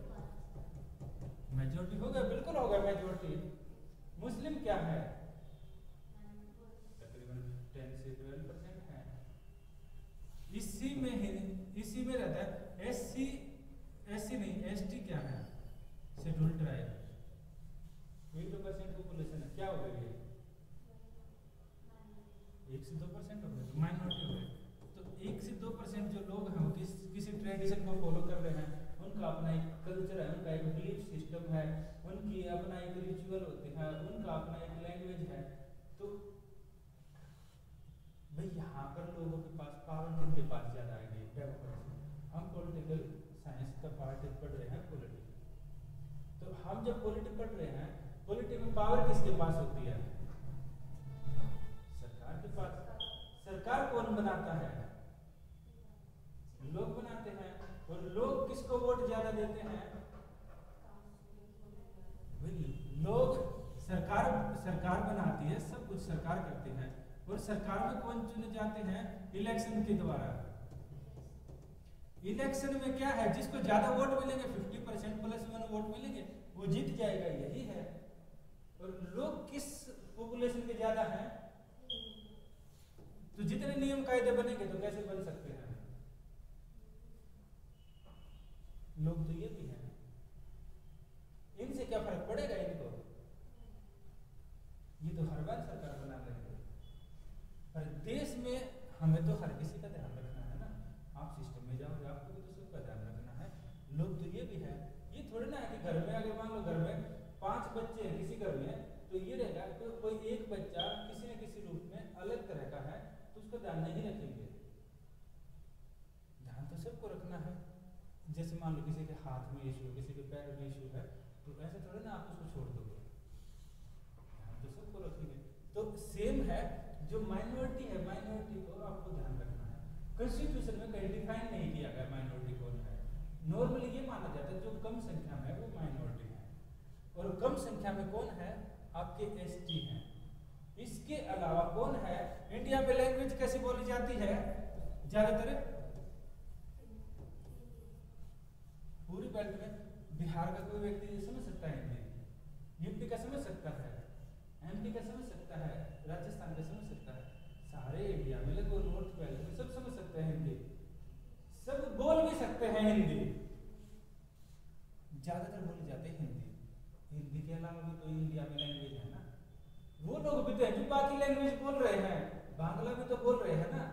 मेजॉरिटी हो गया, बिल्कुल हो गया मेजॉरिटी। मुस्लिम क्या है? तकरीबन 10 से 12% है। इसी में रहता है एससी नहीं, एसटी क्या है? Scheduled tribe. 2% पॉपुलेशन है, क्या हो गई ये? 1 से 2% हो गए, तो माइनॉरिटी हो गए। तो 1 से 2% जो लोग हैं किसी ट्रेडिशन को फॉलो कर रहे हैं, उनका अपना एक कल्चर है, उनका एक बिलीफ सिस्टम है, उनकी अपना एक रिचुअल होते हैं, उनका अपना एक लैंग्वेज है। तो भाई यहाँ पर लोगों के पास पावर किनके पास ज्यादा आएगी? डेमोक्रेसी। हम पॉलिटिकल साइंस का पार्ट पढ़ रहे हैं, पॉलिटिक्स। तो हम जब पॉलिटिक्स पढ़ रहे हैं, पॉलिटिक्स में पावर किसके पास होती है? सरकार के पास। सरकार कौन बनाता है? लोग बनाते हैं। और लोग किसको वोट ज्यादा देते हैं? लोग। सरकार बनाती है, सब कुछ सरकार करती है। और सरकार में कौन चुने जाते हैं? इलेक्शन के द्वारा। इलेक्शन में क्या है? जिसको ज्यादा वोट मिलेंगे, 50% +1 वोट मिलेंगे, वो जीत जाएगा, यही है। और लोग किस पॉपुलेशन के ज्यादा हैं? तो जितने नियम कायदे बनेंगे तो कैसे बन सकते हैं? लोग तो ये भी हैं। इनसे क्या फर्क पड़ेगा इनको? ये तो हर बार सरकार बना रहे हैं। पर देश में हमें तो हर किसी का ध्यान रखना है ना। आप सिस्टम में जाओगे, आपको भी तो सबका ध्यान रखना है। लोग तो ये भी है। ये थोड़ी ना है कि घर में अगर मान लो घर में 5 बच्चे हैं किसी घर में, तो ये रहेगा कि कोई एक बच्चा किसी न किसी रूप में अलग तरह का है, तो उसका ध्यान नहीं रखेंगे। ध्यान तो सबको रखना है। जैसे मान लो किसी के हाथ में इशू है, किसी के पैर में इशू है, तो ऐसे थोड़ी ना आप उसको छोड़ दोगे। ध्यान तो सबको रखेंगे। तो सेम है, जो माइनॉरिटी है, माइनॉरिटी को आपको ध्यान रखना है। कॉन्स्टिट्यूशन में कहीं डिफाइन नहीं किया गया माइनॉरिटी कौन है। नॉर्मली ये माना जाता है जो कम संख्या में है वो माइनॉरिटी है। और कम संख्या में कौन है? आपके एसटी हैं। इसके अलावा कौन है? इंडिया में लैंग्वेज कैसी बोली जाती है ज्यादातर? पूरी बेल्ट में बिहार का कोई व्यक्ति समझ सकता है हिंदी, यूपी का समझ सकता है, एमपी का समझ सकता है, राजस्थान का समझ सकता है, सारे इंडिया में लगभग नॉर्थ बेल्ट में सब समझ सकते हैं हिंदी, सब बोल भी सकते हैं हिंदी। ज्यादातर बोली जाती है हिंदी। हिंदी के अलावा भी तो इंडिया में लैंग्वेज है ना। वो लोग भी तो है जो बाकी लैंग्वेज बोल रहे हैं, बांग्ला भी तो बोल रहे हैं ना।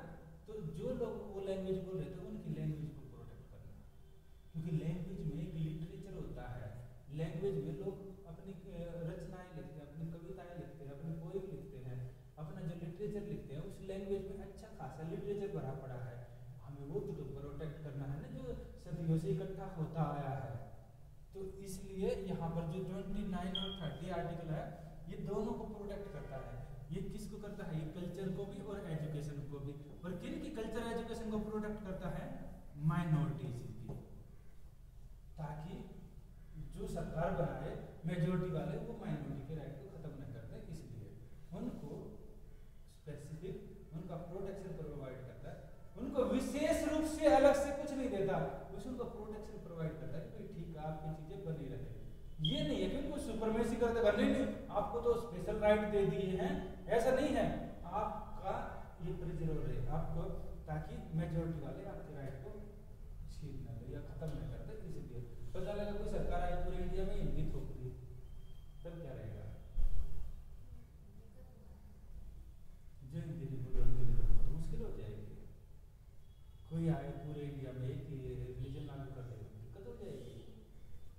तो जो लोग वो लैंग्वेज बोल रहे थे उनकी लैंग्वेज को प्रोटेक्ट करना, क्योंकि लैंग्वेज में एक लिटरेचर होता है। लैंग्वेज में लोग अपनी रचनाएं लिखते हैं, अपनी कविताएं लिखते हैं, अपनी पोएम लिखते हैं, अपना जो लिटरेचर लिखते हैं उस लैंग्वेज में अच्छा खासा लिटरेचर भरा पड़ा है। हमें वो भी तो प्रोटेक्ट करना है ना, जो सदियों से इकट्ठा होता आया है। तो इसलिए यहाँ पर जो 29 और 30 आर्टिकल है, ये दोनों को प्रोटेक्ट करता है। ये किसको करता है? ये कल्चर को भी और एजुकेशन को भी। और किन की कल्चर एजुकेशन को प्रोटेक्ट करता है? माइनॉरिटीज की। ताकि जो सरकार बनाए मेजॉरिटी वाले वो माइनॉरिटी के राइट को खत्म न कर दे, इसलिए उनको स्पेसिफिक उनका प्रोटेक्शन प्रोवाइड करता है। उनको विशेष रूप से अलग से कुछ नहीं देता, उनको प्रोटेक्शन प्रोवाइड करता है कि ठीक है आपकी चीजें बनी रहे। ये नहीं है कि उनको सुपरमेसी कर देगा, नहीं नहीं आपको तो स्पेशल राइट दे दिए हैं, ऐसा नहीं है। आपका ये प्रिजर्व रहे आपको, ताकि मेजोरिटी वाले आपके राइट को छीन ना ले या खत्म ना कर दे। इसलिए पता लगा कोई सरकार आई पूरे इंडिया में हिंदी थोप दी, तब क्या रहेगा? जो हिंदी नहीं बोले उनके लिए तो बहुत मुश्किल हो जाएगी। कोई आए पूरे इंडिया में एक ही रिलीजन लागू कर दे, दिक्कत हो जाएगी,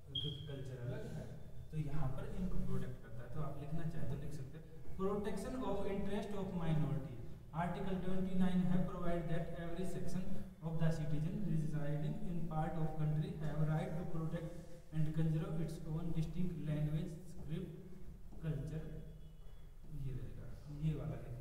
क्योंकि कल्चर अलग है। तो यहाँ पर इनको प्रोटेक्ट करता है। तो आप लिखना चाहे तो लिख सकते हैं, protection of interest of minority. Article 29 है provide that every section of the citizen residing in part of country have right to protect and conserve its own distinct language, script, culture। ये रहेगा, ये वाला लिख लो।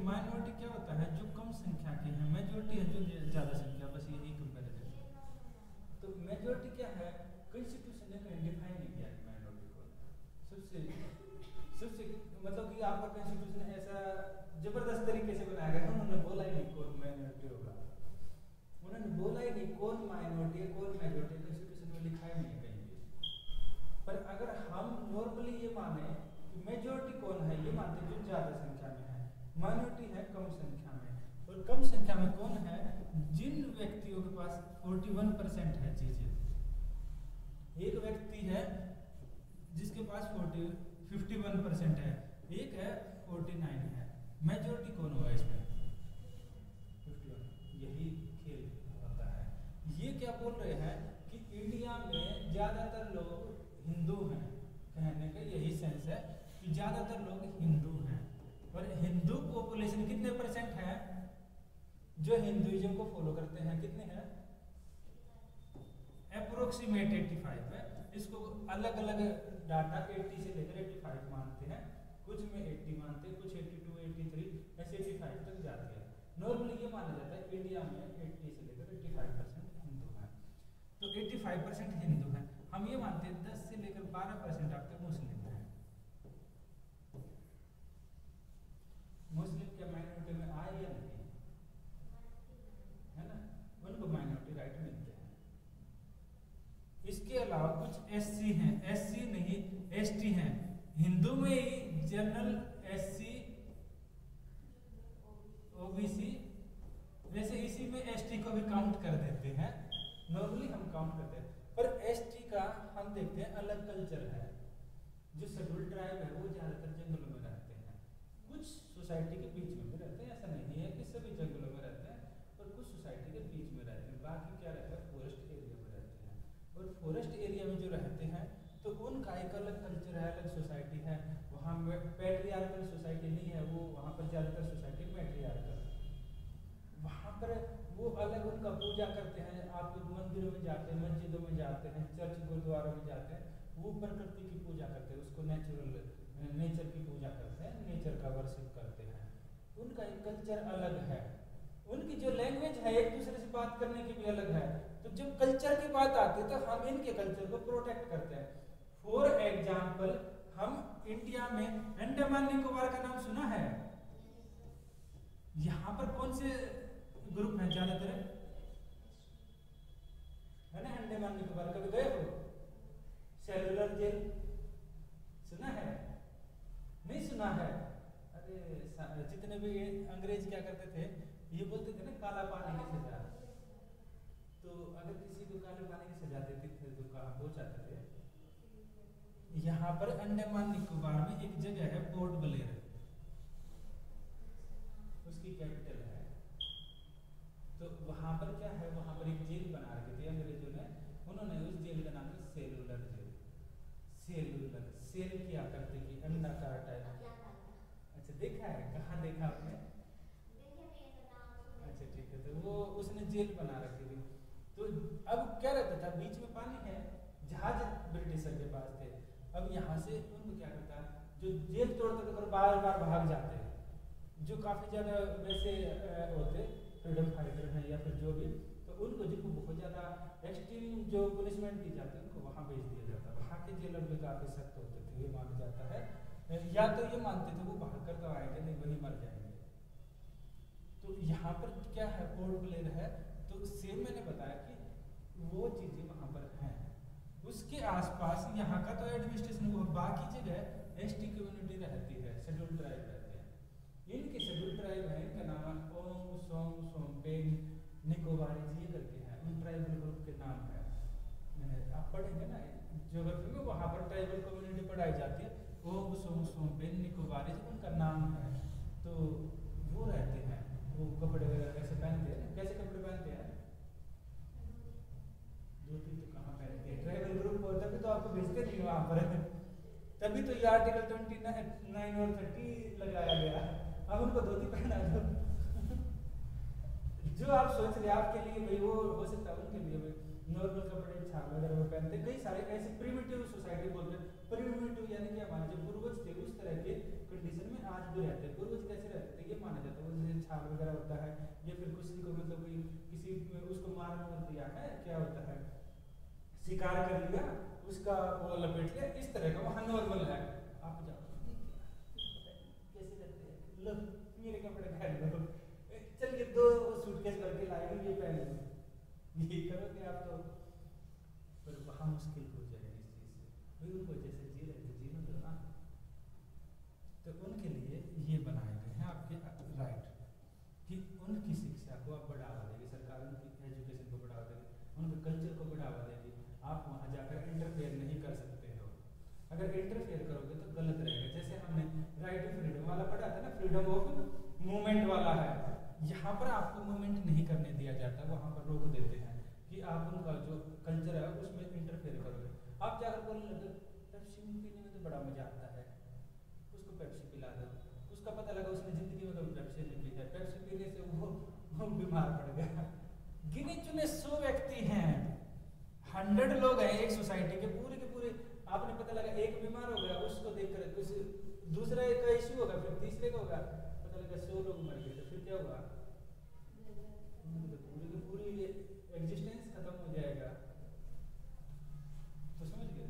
माइनॉरिटी क्या होता है, जो कम संख्या के हैं, मेजोरिटी है जो ज्यादा संख्या, बस यही कंपैरिजन। तो मेजोरिटी क्या है, कॉन्स्टिट्यूशन ने कहीं डिफाइन नहीं किया कि माइनॉरिटी को सबसे मतलब कि आपका कॉन्स्टिट्यूशन ऐसा जबरदस्त तरीके से बनाया गया, उन्होंने बोला ही नहीं कौन माइनॉरिटी होगा, उन्होंने बोला ही नहीं कौन माइनॉरिटी है कौन मेजोरिटी, कॉन्स्टिट्यूशन में लिखा ही नहीं है कहीं भी। पर अगर हम नॉर्मली ये माने कि मेजोरिटी कौन है, ये मानते जो ज्यादा संख्या में है, माइनॉरिटी है कम संख्या में, और कम संख्या में कौन है, जिन व्यक्तियों के पास 41% है चीजें। एक व्यक्ति है जिसके पास 51% है, एक है 49 है, मेजोरिटी कौन होगा इसमें, 51। यही खेल होता है। ये क्या बोल रहे हैं कि इंडिया में ज्यादातर लोग हिंदू हैं, कहने का यही सेंस है कि ज्यादातर लोग हिंदू हैं, और हिंदू पॉपुलेशन कितने परसेंट है, जो हिंदुइज्म को फॉलो करते हैं कितने हैं, अप्रोक्सीमेट 85 है। इसको अलग अलग डाटा 80 से लेकर 85 मानते हैं, कुछ में 80 मानते हैं, कुछ 82, 83 ऐसे 85 तक जाते हैं। नॉर्मली ये माना जाता है इंडिया में 80 से लेकर 85% हिंदू हैं। तो 85% हिंदू हैं, हम ये मानते हैं 10 से लेकर 12% आपके मुस्लिम हैं। मुस्लिम क्या माइनॉरिटी में आए या नहीं, है ना, उनको माइनॉरिटी राइट मिलते हैं। इसके अलावा कुछ एससी हैं, एससी नहीं एसटी हैं, हिंदू में ही जनरल, एससी, ओबीसी, वैसे इसी में एसटी को भी काउंट कर देते हैं, नॉर्मली हम काउंट करते हैं। पर एसटी का हम देखते हैं अलग कल्चर है, जो शेड्यूल्ड ट्राइब है वो ज्यादातर जंगलों में रहते हैं, कुछ सोसाइटी के बीच में भी रहते हैं, ऐसा नहीं है कि सभी जंगलों में रहते हैं, पर कुछ सोसाइटी के बीच में रहते हैं, बाकी क्या रहता है फॉरेस्ट एरिया में रहते हैं। और फॉरेस्ट एरिया में जो रहते हैं तो उनका एक अलग कल्चर है, अलग सोसाइटी है, वहाँ पैट्रियार्कल सोसाइटी नहीं है, वो वहाँ पर ज्यादातर सोसाइटी मैट्रियार्कल, वहाँ पर वो अलग उनका पूजा करते हैं, आप मंदिरों में जाते हैं, मस्जिदों में जाते हैं, चर्च गुरुद्वारों में जाते हैं, वो प्रकृति की पूजा करते हैं, उसको नेचर की पूजा करते हैं, नेचर का वर्शिप करते हैं, उनका एक कल्चर अलग है। उनकी जो लैंग्वेज है एक दूसरे से बात करने की भी अलग है। तो जब कल्चर की बात आती है तो हम इनके कल्चर को प्रोटेक्ट करते हैं। फॉर एग्जाम्पल, हम इंडिया में अंडमान निकोबार का नाम सुना है, यहाँ पर कौन से ग्रुप हैं ज्यादातर, है ना, अंडमान निकोबार कभी गए हो, सेलुलर जेल सुना है, नहीं सुना है, अरे जितने भी अंग्रेज क्या करते थे, ये बोलते थे ना काला पानी की सजा, तो अगर किसी को काले पानी की सजा देते थे तो कहाँ पहुंच जाते थे, यहाँ पर अंडमान निकोबार में एक जगह है पोर्ट ब्लेयर, उसकी कैपिटल है, तो वहां पर क्या है, वहां पर एक जेल बना रखी थी अंग्रेजों ने, उन्होंने उस जेल का नाम है सेलुलर जेल। सेलुलर, सेल क्या करते कि अंडा का टाइप, अच्छा देखा है, कहाँ देखा आपने, अच्छा ठीक है, तो वो उसने जेल बना रखी थी। तो अब क्या रहता था, बीच में पानी है, जहाज ब्रिटिशर के पास थे, अब यहाँ से उनको क्या करता है, जो जेल तोड़ते थे और बार बार भाग जाते हैं, जो काफी ज्यादा वैसे होते फ्रीडम फाइटर हैं या फिर जो भी, तो उनको जिनको बहुत ज्यादा एक्सट्रीम जो पनिशमेंट दी जाती है उनको वहाँ भेज दिया जाता है। वहाँ के जेलर भी काफी सख्त होते थे, ये माना जाता है, या तो ये मानते थे वो भाग कर तो आएंगे नहीं, वही मर जाएंगे। तो यहाँ पर क्या है, पोर्ट ब्लेयर है, तो सेम मैंने बताया कि वो चीजें वहाँ पर हैं। उसके आसपास यहाँ का तो एडमिनिस्ट्रेशन हुआ, बाकी जगह एसटी कम्युनिटी रहती है, शेड्यूल्ड ट्राइब रहते हैं। इनके शेड्यूल्ड ट्राइब है, इनका नाम है ओंग सोंग सोमपेन निकोबारी जी करके है, उन ट्राइबल ग्रुप के नाम है, आप पढ़ेंगे ना ज्योग्राफी में, वहाँ पर ट्राइबल कम्युनिटी पढ़ाई जाती है, ओंग सोंग सोमपेन निकोबारी उनका नाम है। तो वो रहते हैं, वो कपड़े वगैरह कैसे पहनते हैं, कैसे कपड़े पहनते हैं, धोती तो कहाँ पहनते हैं, ट्राइबल ग्रुप हो तभी तो आपको भेजते नहीं वहाँ पर, तभी तो ये आर्टिकल 29 और 30 लगाया गया, अब उनको धोती पहना दो जो आप सोच रहे आपके लिए भाई वो हो सकता है, उनके लिए भाई नॉर्मल कपड़े छाल वगैरह वो पहनते। कई सारे ऐसे प्रिमिटिव सोसाइटी बोलते हैं, प्रिमिटिव यानी कि हमारे जो पूर्वज थे उस तरह के कंडीशन में आज भी रहते हैं। पूर्वज कैसे रहते थे ये माना जाता है, वो जैसे छाल वगैरह होता है, या फिर किसी को मतलब कोई किसी उसको मार दिया है, क्या होता है, शिकार कर लिया, उसका वो लपेट लिया, इस तरह का वहाँ नॉर्मल है। आप जाओ कैसे रहते हैं, लो मेरे कपड़े पहन लो, चलिए 2 सूटकेस करके लाए ये पहन लो, ये करोगे आप तो पर वहाँ मुश्किल हो जाएगी इस चीज़ से। भाई उनको जैसे जी रहे थे जीने दो ना। तो उनके लिए ये बनाए गए हैं आपके राइट कि उनकी शिक्षा को आप बढ़ावा देगी, सरकार उनकी एजुकेशन को बढ़ावा देगी, उनके कल्चर को बढ़ावा देगी। आप वहाँ जाकर इंटरफेयर नहीं कर सकते हो। अगर इंटरफेयर करोगे तो गलत रहेगा। जैसे हमने राइट टू फ्रीडम वाला पढ़ा था ना, फ्रीडम ऑफ मूवमेंट वाला है, यहाँ पर आपको मूवमेंट नहीं करने दिया जाता, वहाँ पर रोक देते हैं कि आप उनका जो कल्चर है उसमें इंटरफेयर करोगे। आप जाकर बोलने लगे पेप्सी पीने में तो बड़ा मजा आता है, उसको पेप्सी पिला दो, उसका पता लगा उसने जिंदगी में कभी पेप्सी नहीं पी है, पेप्सी पीने से वो बीमार पड़ गया। गिने चुने 100 व्यक्ति हैं, 100 लोग हैं एक सोसाइटी के पूरे, आपने पता लगा एक बीमार हो गया, उसको देख कर दूसरा का इश्यू होगा, फिर तीसरे का होगा, पता लगा 100 लोग मर गए, तो फिर क्या हुआ, पूरी एग्जिस्टेंस खत्म हो जाएगा। तो समझ गए।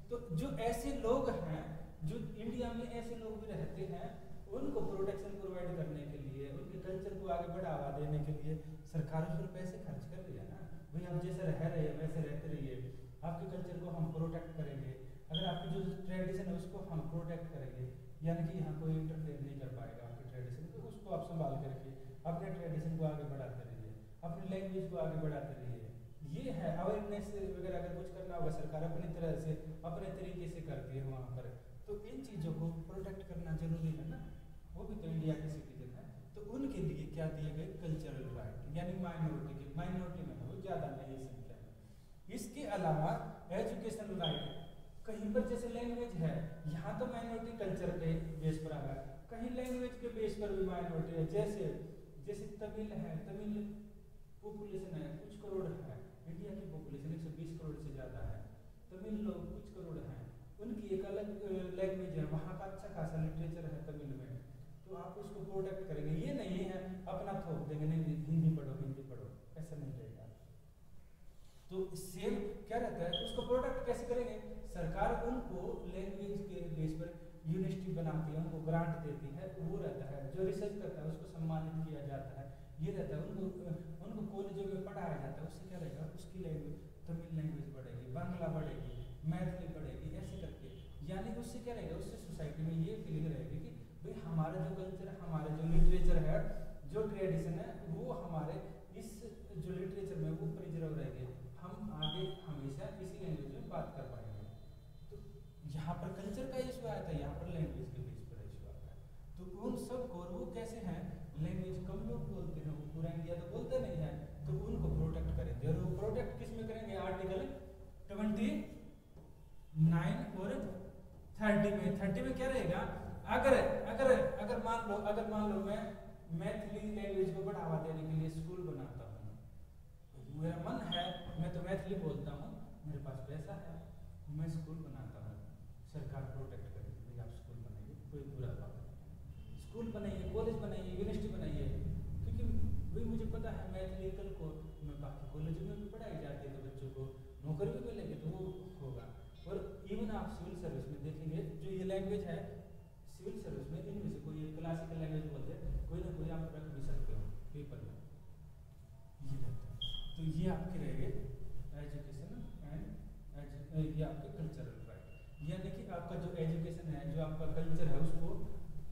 तो जो ऐसे लोग हैं, जो इंडिया में ऐसे लोग भी रहते हैं, उनको प्रोटेक्शन प्रोवाइड करने के लिए, उनके कल्चर को आगे बढ़ावा देने के लिए सरकार उस पर पैसे खर्च कर रही है ना। भाई आप जैसे रह रहे हैं वैसे रहते रहिए, आपके कल्चर को हम प्रोटेक्ट करेंगे, अगर आपकी जो ट्रेडिशन है उसको हम प्रोटेक्ट करेंगे, यानी कि यहाँ कोई इंटरफेयर नहीं कर पाएगा आपके ट्रेडिशन को, उसको आप संभाल के रखिए, अपने ट्रेडिशन को आगे बढ़ाते रहिए, अपनी लैंग्वेज को आगे बढ़ाते रहिए। ये है अवेयरनेस वगैरह, अगर कुछ करना होगा सरकार अपनी तरह से अपने तरीके से करती है वहाँ पर, तो इन चीज़ों को प्रोटेक्ट करना जरूरी है ना, वो भी तो इंडिया के सिटीजन है। तो उनके लिए क्या दिए गए, कल्चरल राइट, यानी माइनॉरिटी में वो ज़्यादा नहीं है संख्या में। इसके अलावा एजुकेशन राइट, कहीं पर जैसे लैंग्वेज है, यहाँ तो माइनॉरिटी कल्चर के बेस पर आ गया, कहीं लैंग्वेज के बेस पर भी माइनॉरिटी है। जैसे तमिल है, तमिल पॉपुलेशन है कुछ करोड़ है, इंडिया की पॉपुलेशन 120 करोड़ से ज़्यादा है, तमिल लोग कुछ करोड़ हैं, उनकी एक अलग लैंग्वेज है, वहाँ का अच्छा खासा लिटरेचर है तमिल में, तो आप उसको प्रोटेक्ट करेंगे। ये नहीं है अपना थोप देंगे, नहीं हिंदी पढ़ो, ऐसा नहीं रहेगा। तो सेम क्या रहता है, उसको प्रोटेक्ट कैसे करेंगे, सरकार उनको लैंग्वेज के बेस पर यूनिवर्सिटी बनाती है, उनको ग्रांट देती है, वो रहता है, जो रिसर्च करता है उसको सम्मानित किया जाता है, ये रहता है, उनको कॉलेजों में पढ़ाया जाता है, उससे क्या रहेगा, उसकी लैंग्वेज, तमिल लैंग्वेज बढ़ेगी, बांग्ला बढ़ेगी, मैथिली बढ़ेगी, ऐसे करके, यानी उससे क्या रहेगा, उससे सोसाइटी में ये फीलिंग रहेगी कि भाई हमारा जो कल्चर है, हमारा जो लिटरेचर है, जो ट्रेडिशन है, वो हमारे इस जो लिटरेचर में वो प्रिजर्व रहेंगे, हम आगे हमेशा इसी लैंग्वेज में बात कर पाएंगे। तो यहाँ पर कल्चर का इशू आया था, यहाँ पर लैंग्वेज के बेस पर इशू आता है। तो उन सब को, वो कैसे हैं, लैंग्वेज कम लोग बोलते हैं, वो पूरा इंडिया तो बोलते नहीं है, तो उनको प्रोटेक्ट करेंगे, और वो प्रोटेक्ट किस में करेंगे, आर्टिकल 29 और 30 में क्या रहेगा, अगर मान लो मैं मैथिली लैंग्वेज को बढ़ावा देने के लिए स्कूल बनाता हूँ, मेरा मन है, मैं तो मैथिली बोलता हूँ, मेरे पास पैसा है, मैं स्कूल बनाता हूँ, सरकार प्रोटेक्ट करेगी, भाई आप स्कूल बनाइए, कोई बुरा बात नहीं, स्कूल बनाइए, कॉलेज बनाइए, यूनिवर्सिटी बनाइए, क्योंकि भाई मुझे पता है मैथिली कल को मैं बाकी कॉलेजों में भी पढ़ाई जाती है, तो बच्चों को नौकरी भी मिलेगी, तो वो होगा। और इवन आप सिविल सर्विस में देखेंगे, जो ये लैंग्वेज है सिविल सर्विस में, इनमें से कोई क्लासिकल लैंग्वेज बोलते हैं, कोई ना कोई आप रख भी सकते हो पेपर में, ये रहता है। तो ये आपके रहेंगे एजुकेशन एंड ये आपके कल्चरल राइट, यानी कि आपका जो एजुकेशन है, जो आपका कल्चर है, उसको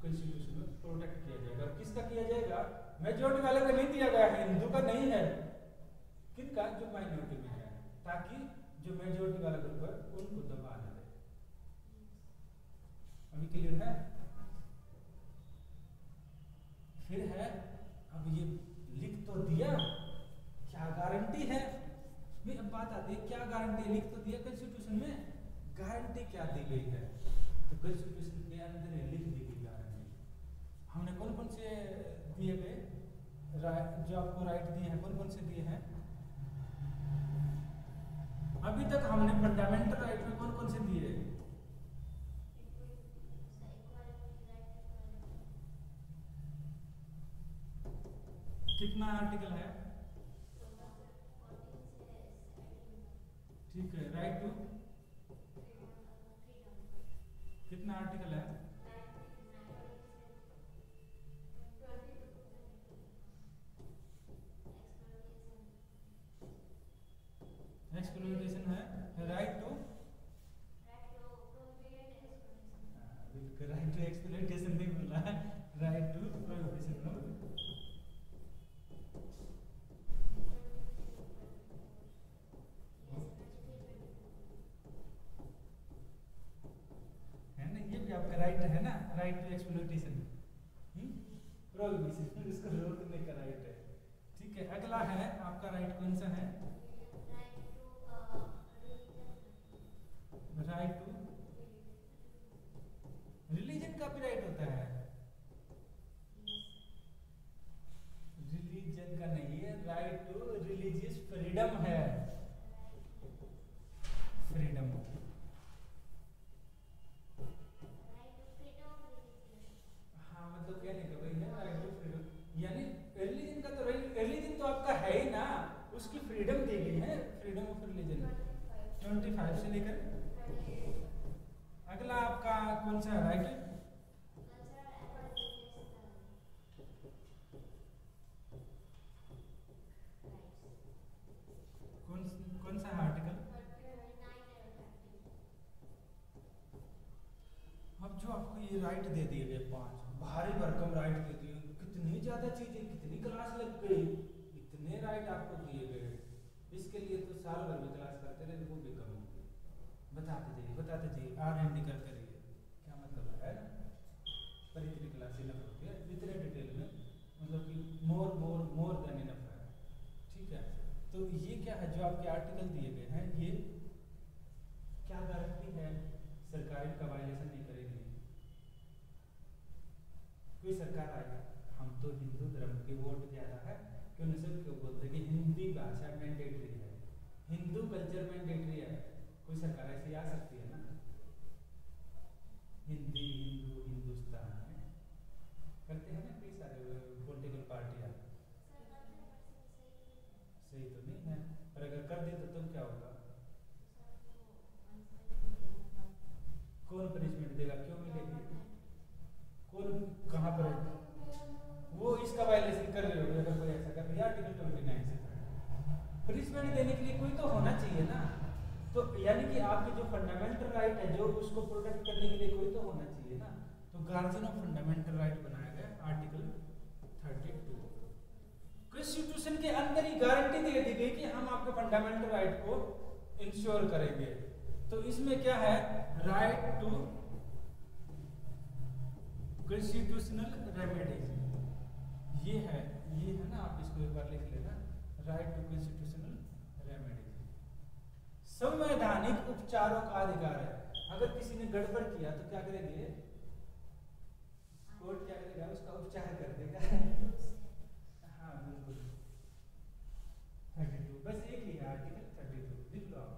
कॉन्स्टिट्यूशन में प्रोटेक्ट किया जाएगा। और किसका किया जाएगा, मेजॉरिटी वाले का नहीं दिया गया है, हिंदू का नहीं है, किनका, जो माइनॉरिटी में है, ताकि जो मेजॉरिटी वाला ग्रुप है उनको दबा न दे। अभी क्लियर है। फिर है, अब ये लिख तो दिया, क्या गारंटी है, भाई अब बात आती है क्या गारंटी है, लिख तो दिया कॉन्स्टिट्यूशन में, गारंटी क्या दी गई है, तो कॉन्स्टिट्यूशन के अंदर लिख दी गई गारंटी। हमने कौन कौन से दिए गए, जो आपको राइट दिए हैं, कौन कौन से दिए हैं, अभी तक हमने फंडामेंटल राइट में कौन कौन से दिए, कितना आर्टिकल है? ठीक है, राइट टू कितना आर्टिकल है? एक्सप्लोइटेशन है, राइट टू बिल्कुल राइट टू एक्सप्लोइटेशन नहीं बोला, राइट टू प्रोहिबिशन है ना, ये भी आपका राइट है ना, राइट टू एक्सप्लोइटेशन प्रोहिबिशन इसको रोकने का राइट है। ठीक है, अगला है आपका राइट कौन सा है? राइट टू रिलीजन का भी राइट होता है, रिलीजन का नहीं है, राइट टू रिलीजियस फ्रीडम है, फ्रीडम हाँ मतलब कहने का भाई है राइट टू फ्रीडम, यानी रिलीजन का तो रिलीजन तो आपका है ही ना, उसकी फ्रीडम दी गई है, फ्रीडम ऑफ रिलीजन 25 से लेकर। अगला आपका कौन सा राइट है? कौन सा आर्टिकल? अब जो आपको ये राइट दे दिए गए 5 भारी भरकम राइट दे दिए, कितनी ज्यादा चीजें, कितनी क्लास लग गई, इतने राइट आपको दिए गए, इसके लिए तो साल भर में क्लास करते रहे वो भी कम होगी। बताते जाइए R&D करते रहिए, क्या मतलब है ना, पर इतनी क्लास इनफ होती है, इतने डिटेल में मतलब कि मोर देन इनफ है। ठीक है, तो ये क्या है जो आपके आर्टिकल दिए गए हैं, ये क्या गारंटी है सरकार इनका वायलेशन नहीं करेगी? कोई सरकार आएगी, हम तो हिंदू धर्म के वोट ज्यादा है, क्यों न सब क्यों बोलते हैं कि हिंदी भाषा मैंडेटरी है, हिंदू कल्चर मैंडेटरी है, कोई सरकार ऐसी आ सकती है ना? हिंदी हिंदू हिंदुस्तान में करते हैं ना कई सारे पॉलिटिकल पार्टियां, सही तो नहीं है, पर अगर कर दे तो तब क्या होगा? कौन पनिशमेंट देगा, क्यों मिलेगी, कौन कहाँ पर है? वो इसका वायलेशन कर रहे हो, अगर कोई ऐसा कर रहा है आर्टिकल 29 से पनिशमेंट देने के लिए कोई तो होना चाहिए ना, तो यानी कि आपके जो फंडामेंटल राइट है जो उसको प्रोटेक्ट करने के लिए कोई तो होना चाहिए ना, तो गार्जियन ऑफ फंडामेंटल राइट बनाया गया आर्टिकल 32। कॉन्स्टिट्यूशन के अंदर ही गारंटी दे दी गई कि हम आपके फंडामेंटल राइट को इंश्योर करेंगे। तो इसमें क्या है, राइट टू कॉन्स्टिट्यूशनल रेमेडीज, ये है ना, आप इसको एक बार लिख लेना, राइट टू कॉन्स्टिट्यूशनल रेमेडीज, संवैधानिक उपचारों का अधिकार है। अगर किसी ने गड़बड़ किया तो क्या करेंगे, कोर्ट क्या करेगा, उसका उपचार कर देगा। हाँ बिल्कुल, 32 बस एक ही है आर्टिकल 32, लिख लो आप।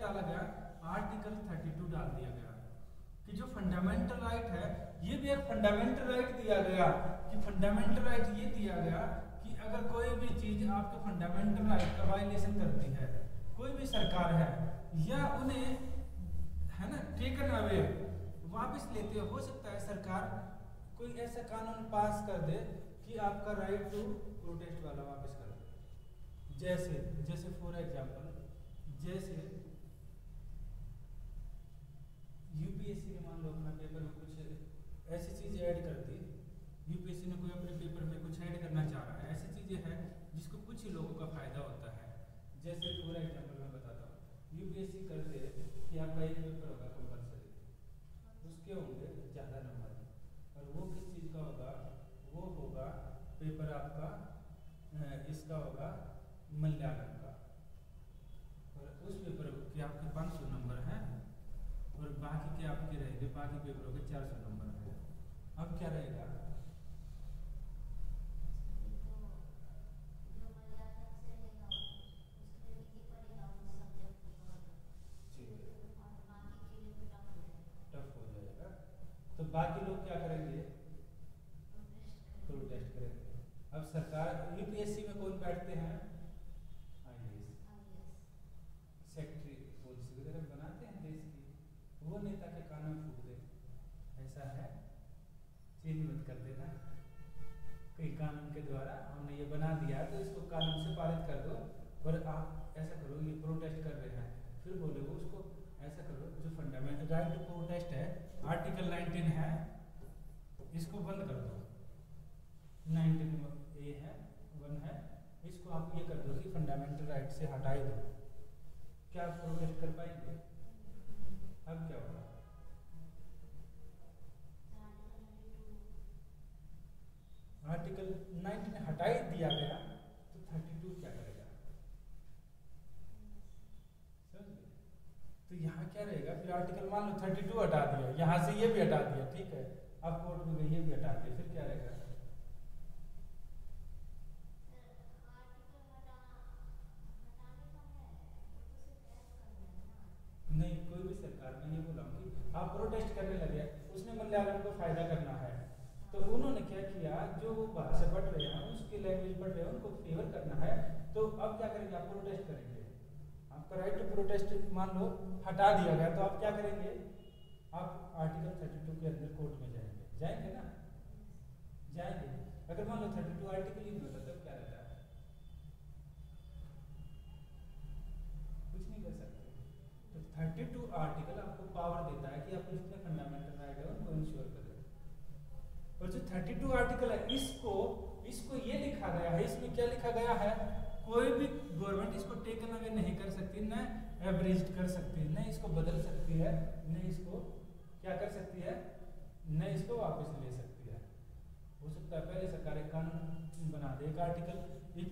डाला गया, आर्टिकल 32 डाल दिया गया कि जो फंडामेंटल राइट है, ये भी एक फंडामेंटल राइट दिया गया कि फंडामेंटल राइट ये दिया गया कि अगर कोई भी चीज आपके फंडामेंटल राइट का वायलेशन करती है, कोई भी सरकार है या उन्हें है ना टेकन अवे वापस लेते हो सकता है सरकार कोई ऐसा कानून पास कर दे कि आपका राइट टू प्रोटेस्ट वाला वापस कर दे। जैसे फॉर एग्जांपल, जैसे यूपीएससी ने मान लो अपना पेपर में कुछ ऐसी चीज ऐड कर दी, यूपीएससी ने कोई अपने पेपर में कुछ ऐड करना चाह रहा है, ऐसी चीजें हैं जिसको कुछ ही लोगों का फायदा होता है। जैसे फॉर एग्जांपल मैं बताता हूँ, यूपीएससी कर दे कि आपका एक पेपर होगा कंपलसरी, उसके होंगे ज़्यादा नंबर, और वो किस चीज़ का होगा, वो होगा पेपर आपका इसका होगा मलयालम का, और उस पेपर के आपके 500 नंबर हैं और बाकी के आपके रहेंगे, बाकी पेपरों के 400 नंबर हैं। अब क्या रहेगा, तो बाकी लोग क्या करेंगे, प्रोटेस्ट करेंगे। अब सरकार यूपीएससी में कौन बैठते हैं, आईएएस सेक्रेटरी पॉलिसी वगैरह बनाते हैं देश की, वो नेता के कानून फूट दे, ऐसा है, चेंज मत कर देना, कई कानून के द्वारा हमने ये बना दिया तो इसको कानून से पारित कर दो, और आप ऐसा करो, ये प्रोटेस्ट कर रहे हैं, फिर बोलोगे उसको ऐसा करो, जो फंडामेंटल राइट टू प्रोटेस्ट है आर्टिकल 19 है, इसको बंद कर दो, 19 ए है 1 है, इसको आप ये कर दो कि फंडामेंटल राइट से हटा ही दो। क्या आप प्रोटेस्ट कर पाएंगे? अब क्या होगा, आर्टिकल 19 हटा ही दिया गया तो 32 क्या करेगा, समझ गए? तो यहाँ क्या रहेगा, फिर आर्टिकल मान लो 32 हटा दिया, यहाँ से ये भी हटा दिया, ठीक है, अब कोर्ट में गए ये भी हटा दिया, फिर क्या रहेगा, नहीं कोई भी सरकार, मैं ये बोला हूँ कि आप प्रोटेस्ट करने लगे, उसने मलयालम को फायदा करना है, तो उन्होंने क्या किया, जो भाषा पढ़ रहे हैं उसकी लैंग्वेज पढ़ रहे हैं उनको फेवर करना है, तो अब क्या करेंगे, आप प्रोटेस्ट करेंगे, आपका राइट टू प्रोटेस्ट मान लो हटा दिया गया, तो आप क्या करेंगे, आप आर्टिकल 32 के अंदर कोर्ट में जाएंगे ना, जाएंगे। अगर मान लो 32 आर्टिकल ही नहीं होता तब क्या रहता है, कुछ नहीं कर सकते। तो 32 आर्टिकल आपको पावर देता है कि आप जितने फंडामेंटल राइट है उनको इंश्योर करें, और जो 32 आर्टिकल है इसको ये लिखा गया है, इसमें क्या लिखा गया है, कोई भी गवर्नमेंट इसको टेकन अवे नहीं कर सकती, न एब्रेज्ड कर सकती, न इसको बदल सकती है, न इसको क्या कर सकती है, न इसको वापस ले सकती है। हो सकता है पहले सरकार एक कानून बना दे, एक आर्टिकल, एक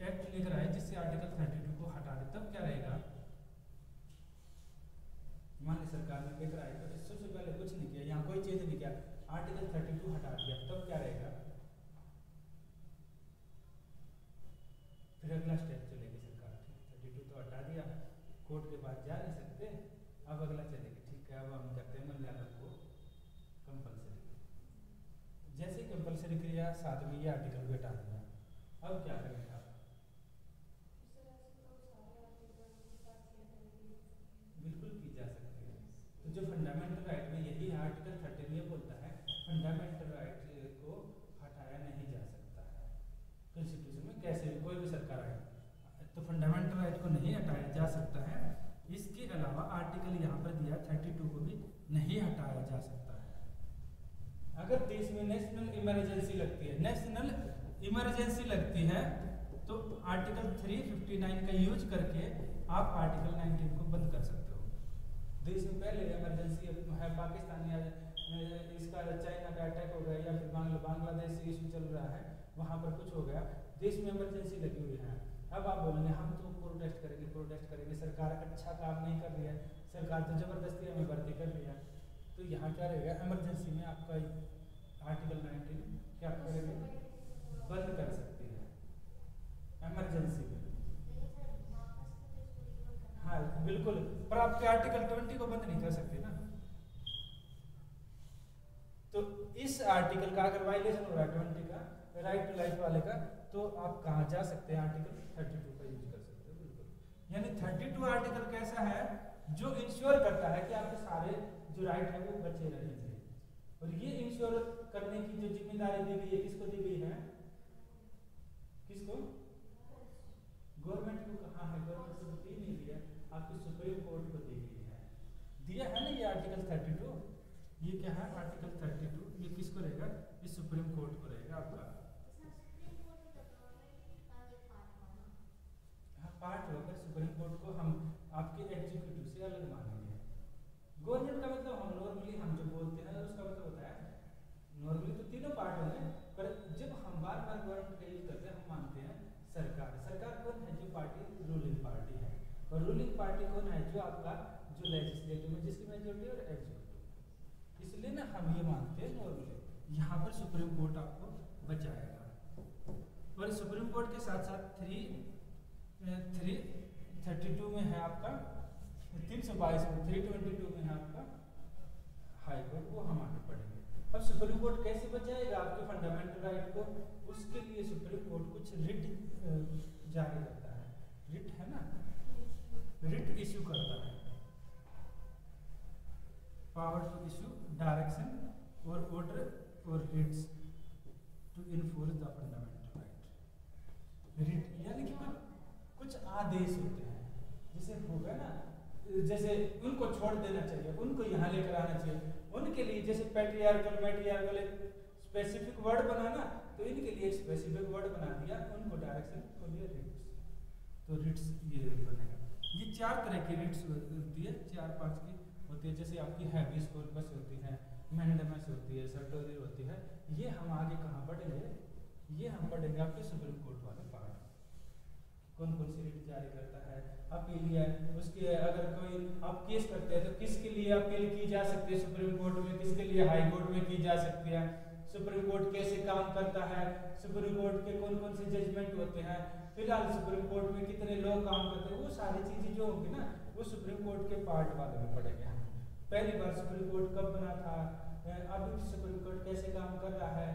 एक्ट लेकर आए जिससे आर्टिकल 32 को हटा दे, तब क्या रहेगा, मान ली सरकार ने लेकर आई तो सबसे पहले कुछ नहीं किया, यहाँ कोई चीज नहीं किया, आर्टिकल 32 हटा दिया, तब क्या रहेगा, फिर अगला स्टेप चलेगी सरकार, ठीक 32 तो हटा दिया, कोर्ट के पास जा नहीं सकते, अब अगला चलेगी, ठीक है, अब हम करते हैं मलयालम को कंपलसरी, जैसे कंपलसरी किया साथ में ये आर्टिकल भी हटा दिया, अब क्या करेंगे आप, बिल्कुल की जा सकती है। तो जो फंडामेंटल राइट में यही आर्टिकल 13 ये बोलता है, फंडामेंटल राइट को हटाया नहीं जा सकता है कॉन्स्टिट्यूशन में, कैसे भी कोई भी सरकार आए तो फंडामेंटल राइट को नहीं हटाया जा सकता है। इसके अलावा आर्टिकल यहाँ पर दिया 32 को भी नहीं हटाया जा सकता है। अगर देश में नेशनल इमरजेंसी लगती है, नेशनल इमरजेंसी लगती है तो आर्टिकल 359 का यूज करके आप आर्टिकल 19 को बंद कर सकते हो। देश में पहले इमरजेंसी है, पाकिस्तान या इसका चाइना का अटैक हो गया या फिर बांग्लादेश से इशू चल रहा है, वहाँ पर कुछ हो गया, देश में इमरजेंसी लगी हुई है। अब आप बोलेंगे हम तो प्रोटेस्ट करेंगे, सरकार अच्छा काम नहीं कर रही है, सरकार तो जबरदस्ती हमें भर्ती कर रही है, तो यहाँ क्या रहेगा, इमरजेंसी में आपका आर्टिकल 19 क्या करेंगे, बंद कर सकती है इमरजेंसी में। हाँ बिल्कुल, पर आपके आर्टिकल 20 को बंद नहीं कर सकते ना। तो इस आर्टिकल का अगर वायलेशन हो रहा है 20 का, राइट टू लाइफ वाले का, तो आप कहाँ जा सकते हैं, आर्टिकल 32 का यूज कर सकते हो। बिल्कुल, यानी 32 आर्टिकल कैसा है, जो इंश्योर करता है कि आपके सारे जो राइट है वो बचे रहेंगे। और ये इंश्योर करने की जो जिम्मेदारी दी गई है, किसको दी गई है, किसको, गवर्नमेंट को। कहाँ है, गवर्नमेंट को दी नहीं दिया, आपकी सुप्रीम कोर्ट को दी गई है, दिया है ना ये आर्टिकल 32। ये क्या है, आर्टिकल 32, ये किसको रहेगा, ये सुप्रीम कोर्ट को रहेगा आपका। हाँ पार्ट होकर सुप्रीम कोर्ट को हम आपके एग्जीक्यूटिव से अलग मानेंगे। गवर्नमेंट का मतलब हम नॉर्मली हम जो बोलते हैं उसका मतलब होता है, नॉर्मली तो तीनों पार्ट होंगे, पर जब हम बार बार गवर्नमेंट का यूज करते हैं हम मानते हैं सरकार। सरकार कौन है, जो पार्टी रूलिंग पार्टी है, और रूलिंग पार्टी कौन है, जो आपका जो लेजिस्लेटिव में जिसकी मेजोरिटी और एग्जीक्यूटिव। इसलिए ना हम ये मानते हैं नॉर्मली यहाँ पर सुप्रीम कोर्ट आपको बचाएगा। और सुप्रीम कोर्ट के साथ साथ 332 में है आपका, 322 में 322 में है आपका हाई कोर्ट, वो हम आगे पढ़ेंगे। अब सुप्रीम कोर्ट कैसे बचाएगा आपके फंडामेंटल राइट को, उसके लिए सुप्रीम कोर्ट कुछ रिट जारी करता है, रिट है ना, रिट इश्यू करता है, पावर टू इश्यू डायरेक्शन और ऑर्डर और writs to enforce the fundamental right. Writ यानी कि कुछ आदेश होते हैं, जैसे होगा ना, जैसे उनको छोड़ देना चाहिए, उनको यहाँ लेकर आना चाहिए, उनके लिए जैसे पैट्रियार्कल मैट्रियार्कल स्पेसिफिक वर्ड बनाना, तो इनके लिए एक स्पेसिफिक वर्ड बना दिया, उनको डायरेक्शन को लिए रिट्स। तो रिट्स ये बनेगा। ये 4 तरह की रिट्स होती है, 4-5 की होती है, जैसे आपकी हैबिस कॉर्पस होती है, मैंडेमस होती है, सर्टोरी होती है। ये हम आगे कहाँ पढ़ेंगे, ये हम पढ़ेंगे आपके सुप्रीम कोर्ट वाले पार्ट, कौन कौन सी रिट जारी करता है, अपील है उसके, अगर कोई आप केस करते हैं तो किसके लिए अपील की जा सकती है सुप्रीम कोर्ट में, किसके लिए हाई कोर्ट में की जा सकती है, सुप्रीम कोर्ट कैसे काम करता है, सुप्रीम कोर्ट के कौन कौन से जजमेंट होते हैं, फिलहाल सुप्रीम कोर्ट में कितने लोग काम करते हैं, वो सारी चीजें जो होंगी ना वो सुप्रीम कोर्ट के पार्ट वाले में पढ़ेंगे हम। पहली बार सुप्रीम कोर्ट कब बना था, अभी सुप्रीम कोर्ट कैसे काम कर रहा है,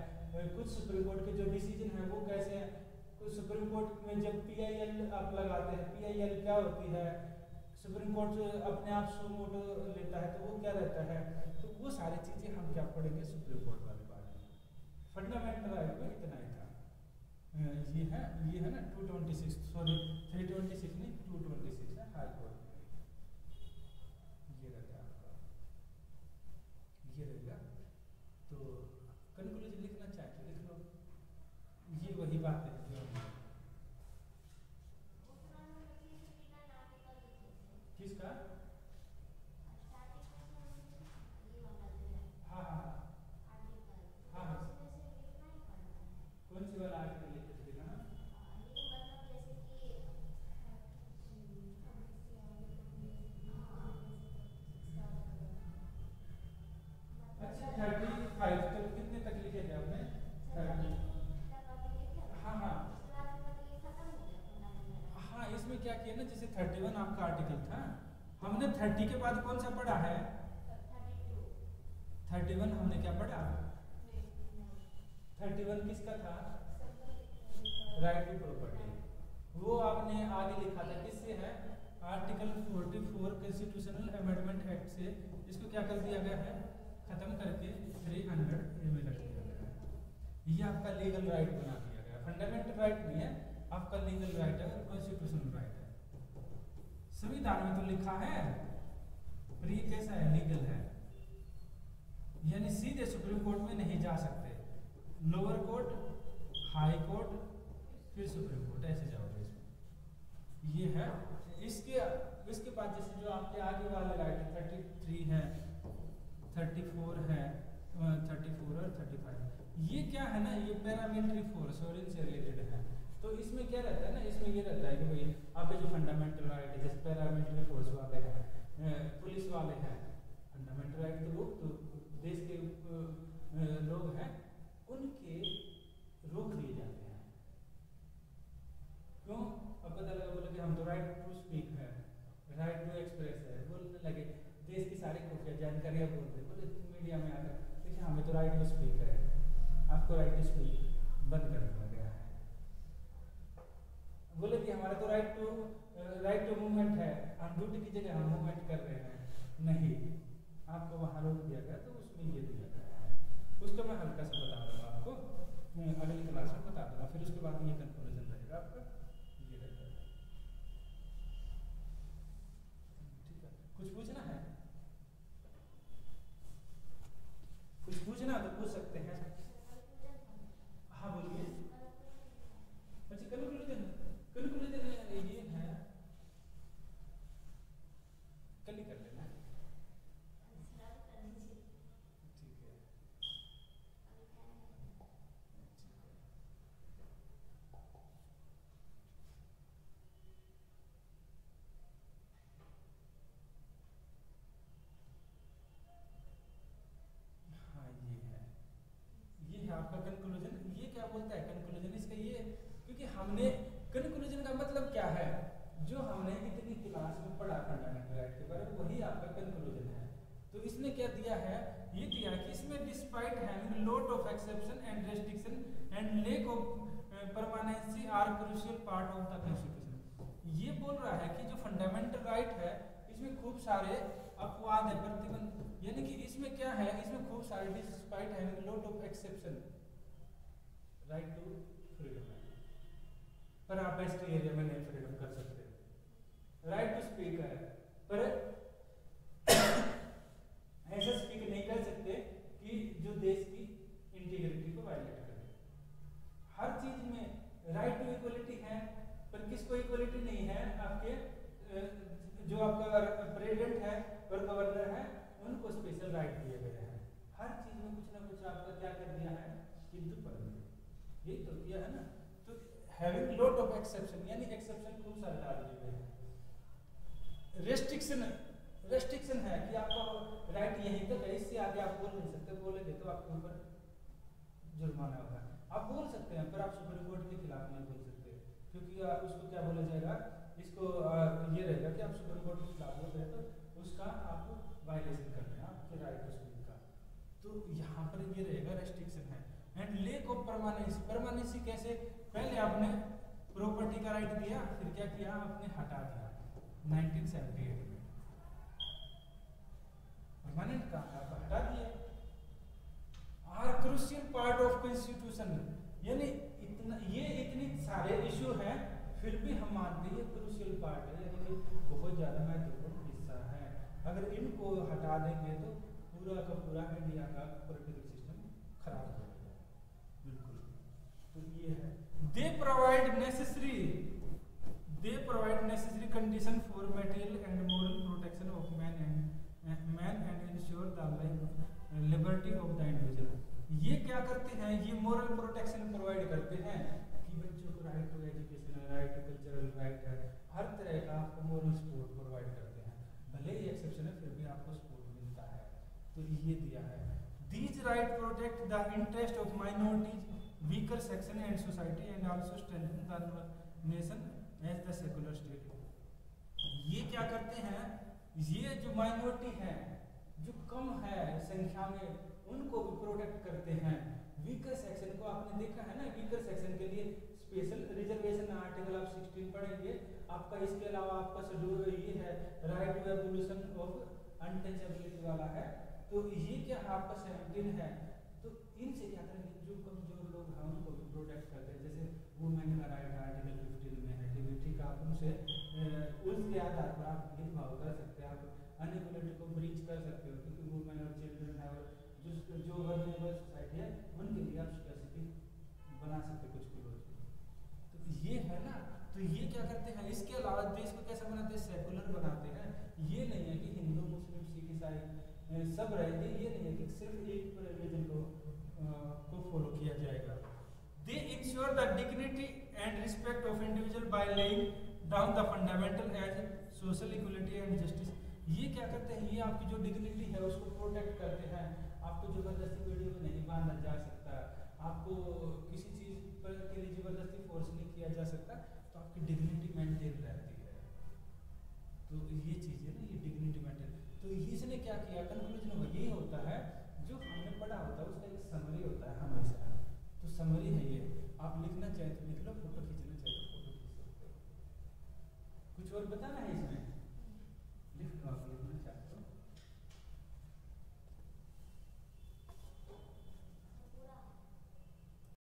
कुछ सुप्रीम कोर्ट के जो डिसीजन है वो कैसे हैं, तो सुप्रीम कोर्ट में जब PIL आप लगाते हैं, PIL क्या होती है, सुप्रीम कोर्ट अपने आप सो मोटो लेता है तो वो क्या रहता है, तो वो सारी चीजें हम क्या पढ़ेंगे सुप्रीम कोर्ट वाले बारे में। फंडामेंटल राइट में इतना ही था। ये है ना 226, सॉरी 326 नहीं 226 है हाई कोर्ट में, ये रहता है आपका, ये रहेगा। तो कंक्लूजन लिखना चाहिए, लिख लो, ये वही बात है जो किसका, हाँ हाँ हाँ, कौन सी वाला आर्टिकल लिख के देना, अच्छा 35 तक, कितने तक लिखे थे आपने, 30, हाँ हाँ हाँ, इसमें क्या किया ना, जैसे 31 आपका आर्टिकल था, हमने 30 के बाद कौन सा पढ़ा है, 31 हमने क्या पढ़ा, 31 किसका था, राइट टू प्रॉपर्टी, वो आपने आगे लिखा था, किससे है, आर्टिकल 44 कॉन्स्टिट्यूशनल अमेंडमेंट एक्ट से, इसको क्या कर दिया गया है, खत्म करके 300 में रख दिया गया है। ये आपका लीगल राइट बना दिया गया, फंडामेंटल राइट नहीं है आपका, लीगल राइट है और कॉन्स्टिट्यूशनल राइट है। संविधान में तो लिखा है पर ये कैसा है, लीगल है, यानी सीधे सुप्रीम कोर्ट में नहीं जा सकते, लोअर कोर्ट, हाई कोर्ट, फिर सुप्रीम कोर्ट, ऐसे जाओगे इसमें। ये है इसके बाद जैसे जो आपके आगे वाले राइट है 33 है, 34 है, 34 और 35, ये क्या है ना, ये पैरामिलिट्री फोर्स और इनसे रिलेटेड है। तो इसमें क्या रहता है ना, इसमें ये रहता है कि भाई आपके जो फंडामेंटल राइट है, जैसे पैरामिलिट्री फोर्स वाले हैं, पुलिस वाले हैं, फंडामेंटल राइट के लोग तो देश के लोग हैं, उनके रोक दिए जाते हैं। क्यों, अब पता लगा बोले कि हम तो राइट टू स्पीक है, राइट टू एक्सप्रेस है, बोलने लगे देश की सारी खुफिया जानकारियाँ बोल रहे, बोले मीडिया में आकर देखिए हमें तो राइट टू स्पीक है, आपको राइट टू स्पीक बंद कर दिया गया है। बोले कि हमारा तो राइट टू मूवमेंट है, हम ड्यूटी की जगह हम मूवमेंट कर रहे हैं, नहीं, आपको वहाँ रोक दिया गया, तो उसमें ये दिया गया है। उसको मैं हल्का सा बता दूंगा आपको, अगली क्लास में बता दूंगा, फिर उसके बाद ये कंक्लूजन रहेगा आपका, ये रहेगा। ठीक है, कुछ पूछना है? कुछ पूछना तो पूछ सकते हैं। हाँ बोलिए। अच्छा कंक्लूजन ये है, कल ही कर लेना। ठीक है। हाँ ये है आपका कंक्लूजन। ये क्या बोलता है कंक्लूजन इसका, ये क्योंकि हमने कंक्लूजन का मतलब क्या है, जो हमने इतनी क्लास में पढ़ा फंडामेंटल राइट के बारे में, वही आपका कंक्लूजन है। तो इसने क्या दिया है, ये दिया कि इसमें despite having lot of exception and restriction and lack of permanency are crucial part of the constitution. ये बोल रहा है कि जो फंडामेंटल राइट है इसमें खूब सारे अपवाद है, प्रतिबंध, यानी कि इसमें क्या है, इसमें खूब सारे despite having lot of exception, right to freedom है, पर आप वेस्ट एरिया में नहीं फ्रीडम कर सकते, राइट टू स्पीक है, पर ऐसा स्पीक नहीं कर सकते कि जो देश की इंटीग्रिटी को वायलेट करे। हर चीज में राइट टू इक्वलिटी है, पर किसको इक्वलिटी नहीं है, आपके जो आपका प्रेसिडेंट है और गवर्नर है उनको स्पेशल राइट दिए गए हैं। हर चीज में कुछ ना कुछ आपका क्या कर दिया है, किंतु परंतु, यही तो किया है ना। तो हैविंग लॉट ऑफ एक्सेप्शन, यानी एक्सेप्शन खूब सारे डाल दिए गए हैं। रेस्ट्रिक्शन है कि आपको राइट यहीं तक है, इससे आगे आप बोल नहीं सकते, बोलेंगे तो आपके ऊपर जुर्माना होगा। आप बोल सकते हैं पर आप सुप्रीम कोर्ट के खिलाफ नहीं बोल सकते, क्योंकि उसको क्या बोला जाएगा, इसको ये रहेगा कि आप सुप्रीम कोर्ट के खिलाफ बोल रहे हैं तो उसका आप वायलेशन कर रहे हैं आपके राइट टू स्पीक का। तो यहाँ पर ये रहेगा रेस्ट्रिक्शन है। And lake of permanency, permanency कैसे, पहले आपने प्रॉपर्टी का राइट दिया, फिर क्या किया आपने हटा दिया 1978 में, परमानेंट का आप हटा दिए। Are crucial part of constitution, यानी इतनी सारे इशू हैं फिर भी हम मानते हैं क्रूशियल पार्ट है, यानी कि बहुत ज्यादा महत्वपूर्ण हिस्सा है। अगर इनको हटा देंगे तो पूरा का पूरा इंडिया का पॉलिटिकल सिस्टम खराब हो जाएगा, बिल्कुल। तो ये है, they provide necessary condition for material and moral protection of man and ensure the liberty of the individual. ये क्या करते हैं, ये मोरल प्रोटेक्शन प्रोवाइड करते हैं कि बच्चों को राइट टू एजुकेशन है, राइट टू कल्चरल राइट है, हर तरह का आपको मोरल सपोर्ट प्रोवाइड करते हैं, भले ही एक्सेप्शन है फिर भी आपको सपोर्ट मिलता है। तो ये दिया है, these right protect the interest of minorities, weaker section and society and also strengthen the nation as the secular state. ये क्या करते हैं, ये जो माइनॉरिटी है, जो कम है संख्या में, उनको भी प्रोटेक्ट करते हैं। वीकर सेक्शन को आपने देखा है ना, वीकर सेक्शन के लिए स्पेशल रिजर्वेशन आर्टिकल आप 16 पढ़ेंगे आपका। इसके अलावा आपका शेड्यूल ये है right to abolition of untouchability वाला है। तो ये क्या आपका 17 है। तो इनसे क्या करेंगे, जो कमजोर लोग हैं उनको भी प्रोटेक्ट करते हैं। जैसे वुमेन का राइट आर्टिकल 15 में है कि ठीक आप उनसे उसके आधार पर आप भेदभाव कर सकते हैं, आप अनइक्वलिटी को ब्रीच कर सकते हो, क्योंकि वुमेन और चिल्ड्रन है और जो वर्नेबल सोसाइटी है उनके लिए आप स्पेसिफिक बना सकते कुछ क्लोज। तो ये है ना, तो ये क्या करते हैं, इसके अलावा देश को कैसा बनाते हैं, सेकुलर बनाते हैं। ये नहीं है कि हिंदू मुस्लिम सिख ईसाई सब रहेंगे, ये नहीं है कि सिर्फ एक रिलीजन को फॉलो किया जाएगा। They ensure the dignity and respect of individual by laying down the fundamental as social equality and justice. ये क्या करते हैं, ये आपकी जो डिग्निटी है उसको प्रोटेक्ट करते हैं। आपको जबरदस्ती वीडियो में नहीं बांधा जा सकता, आपको किसी चीज पर के लिए जबरदस्ती फोर्स नहीं किया जा सकता, तो आपकी डिग्निटी मेंटेन रहती है। तो ये चीज़ है ना, ये डिग्निटी मैटर। तो इसने क्या किया, कंक्लूजन यही होता है जो हमने पढ़ा होता है उसका एक समरी होता है हमेशा। तो समरी है ये, आप लिखना चाहें तो लिख लो, फोटो खींच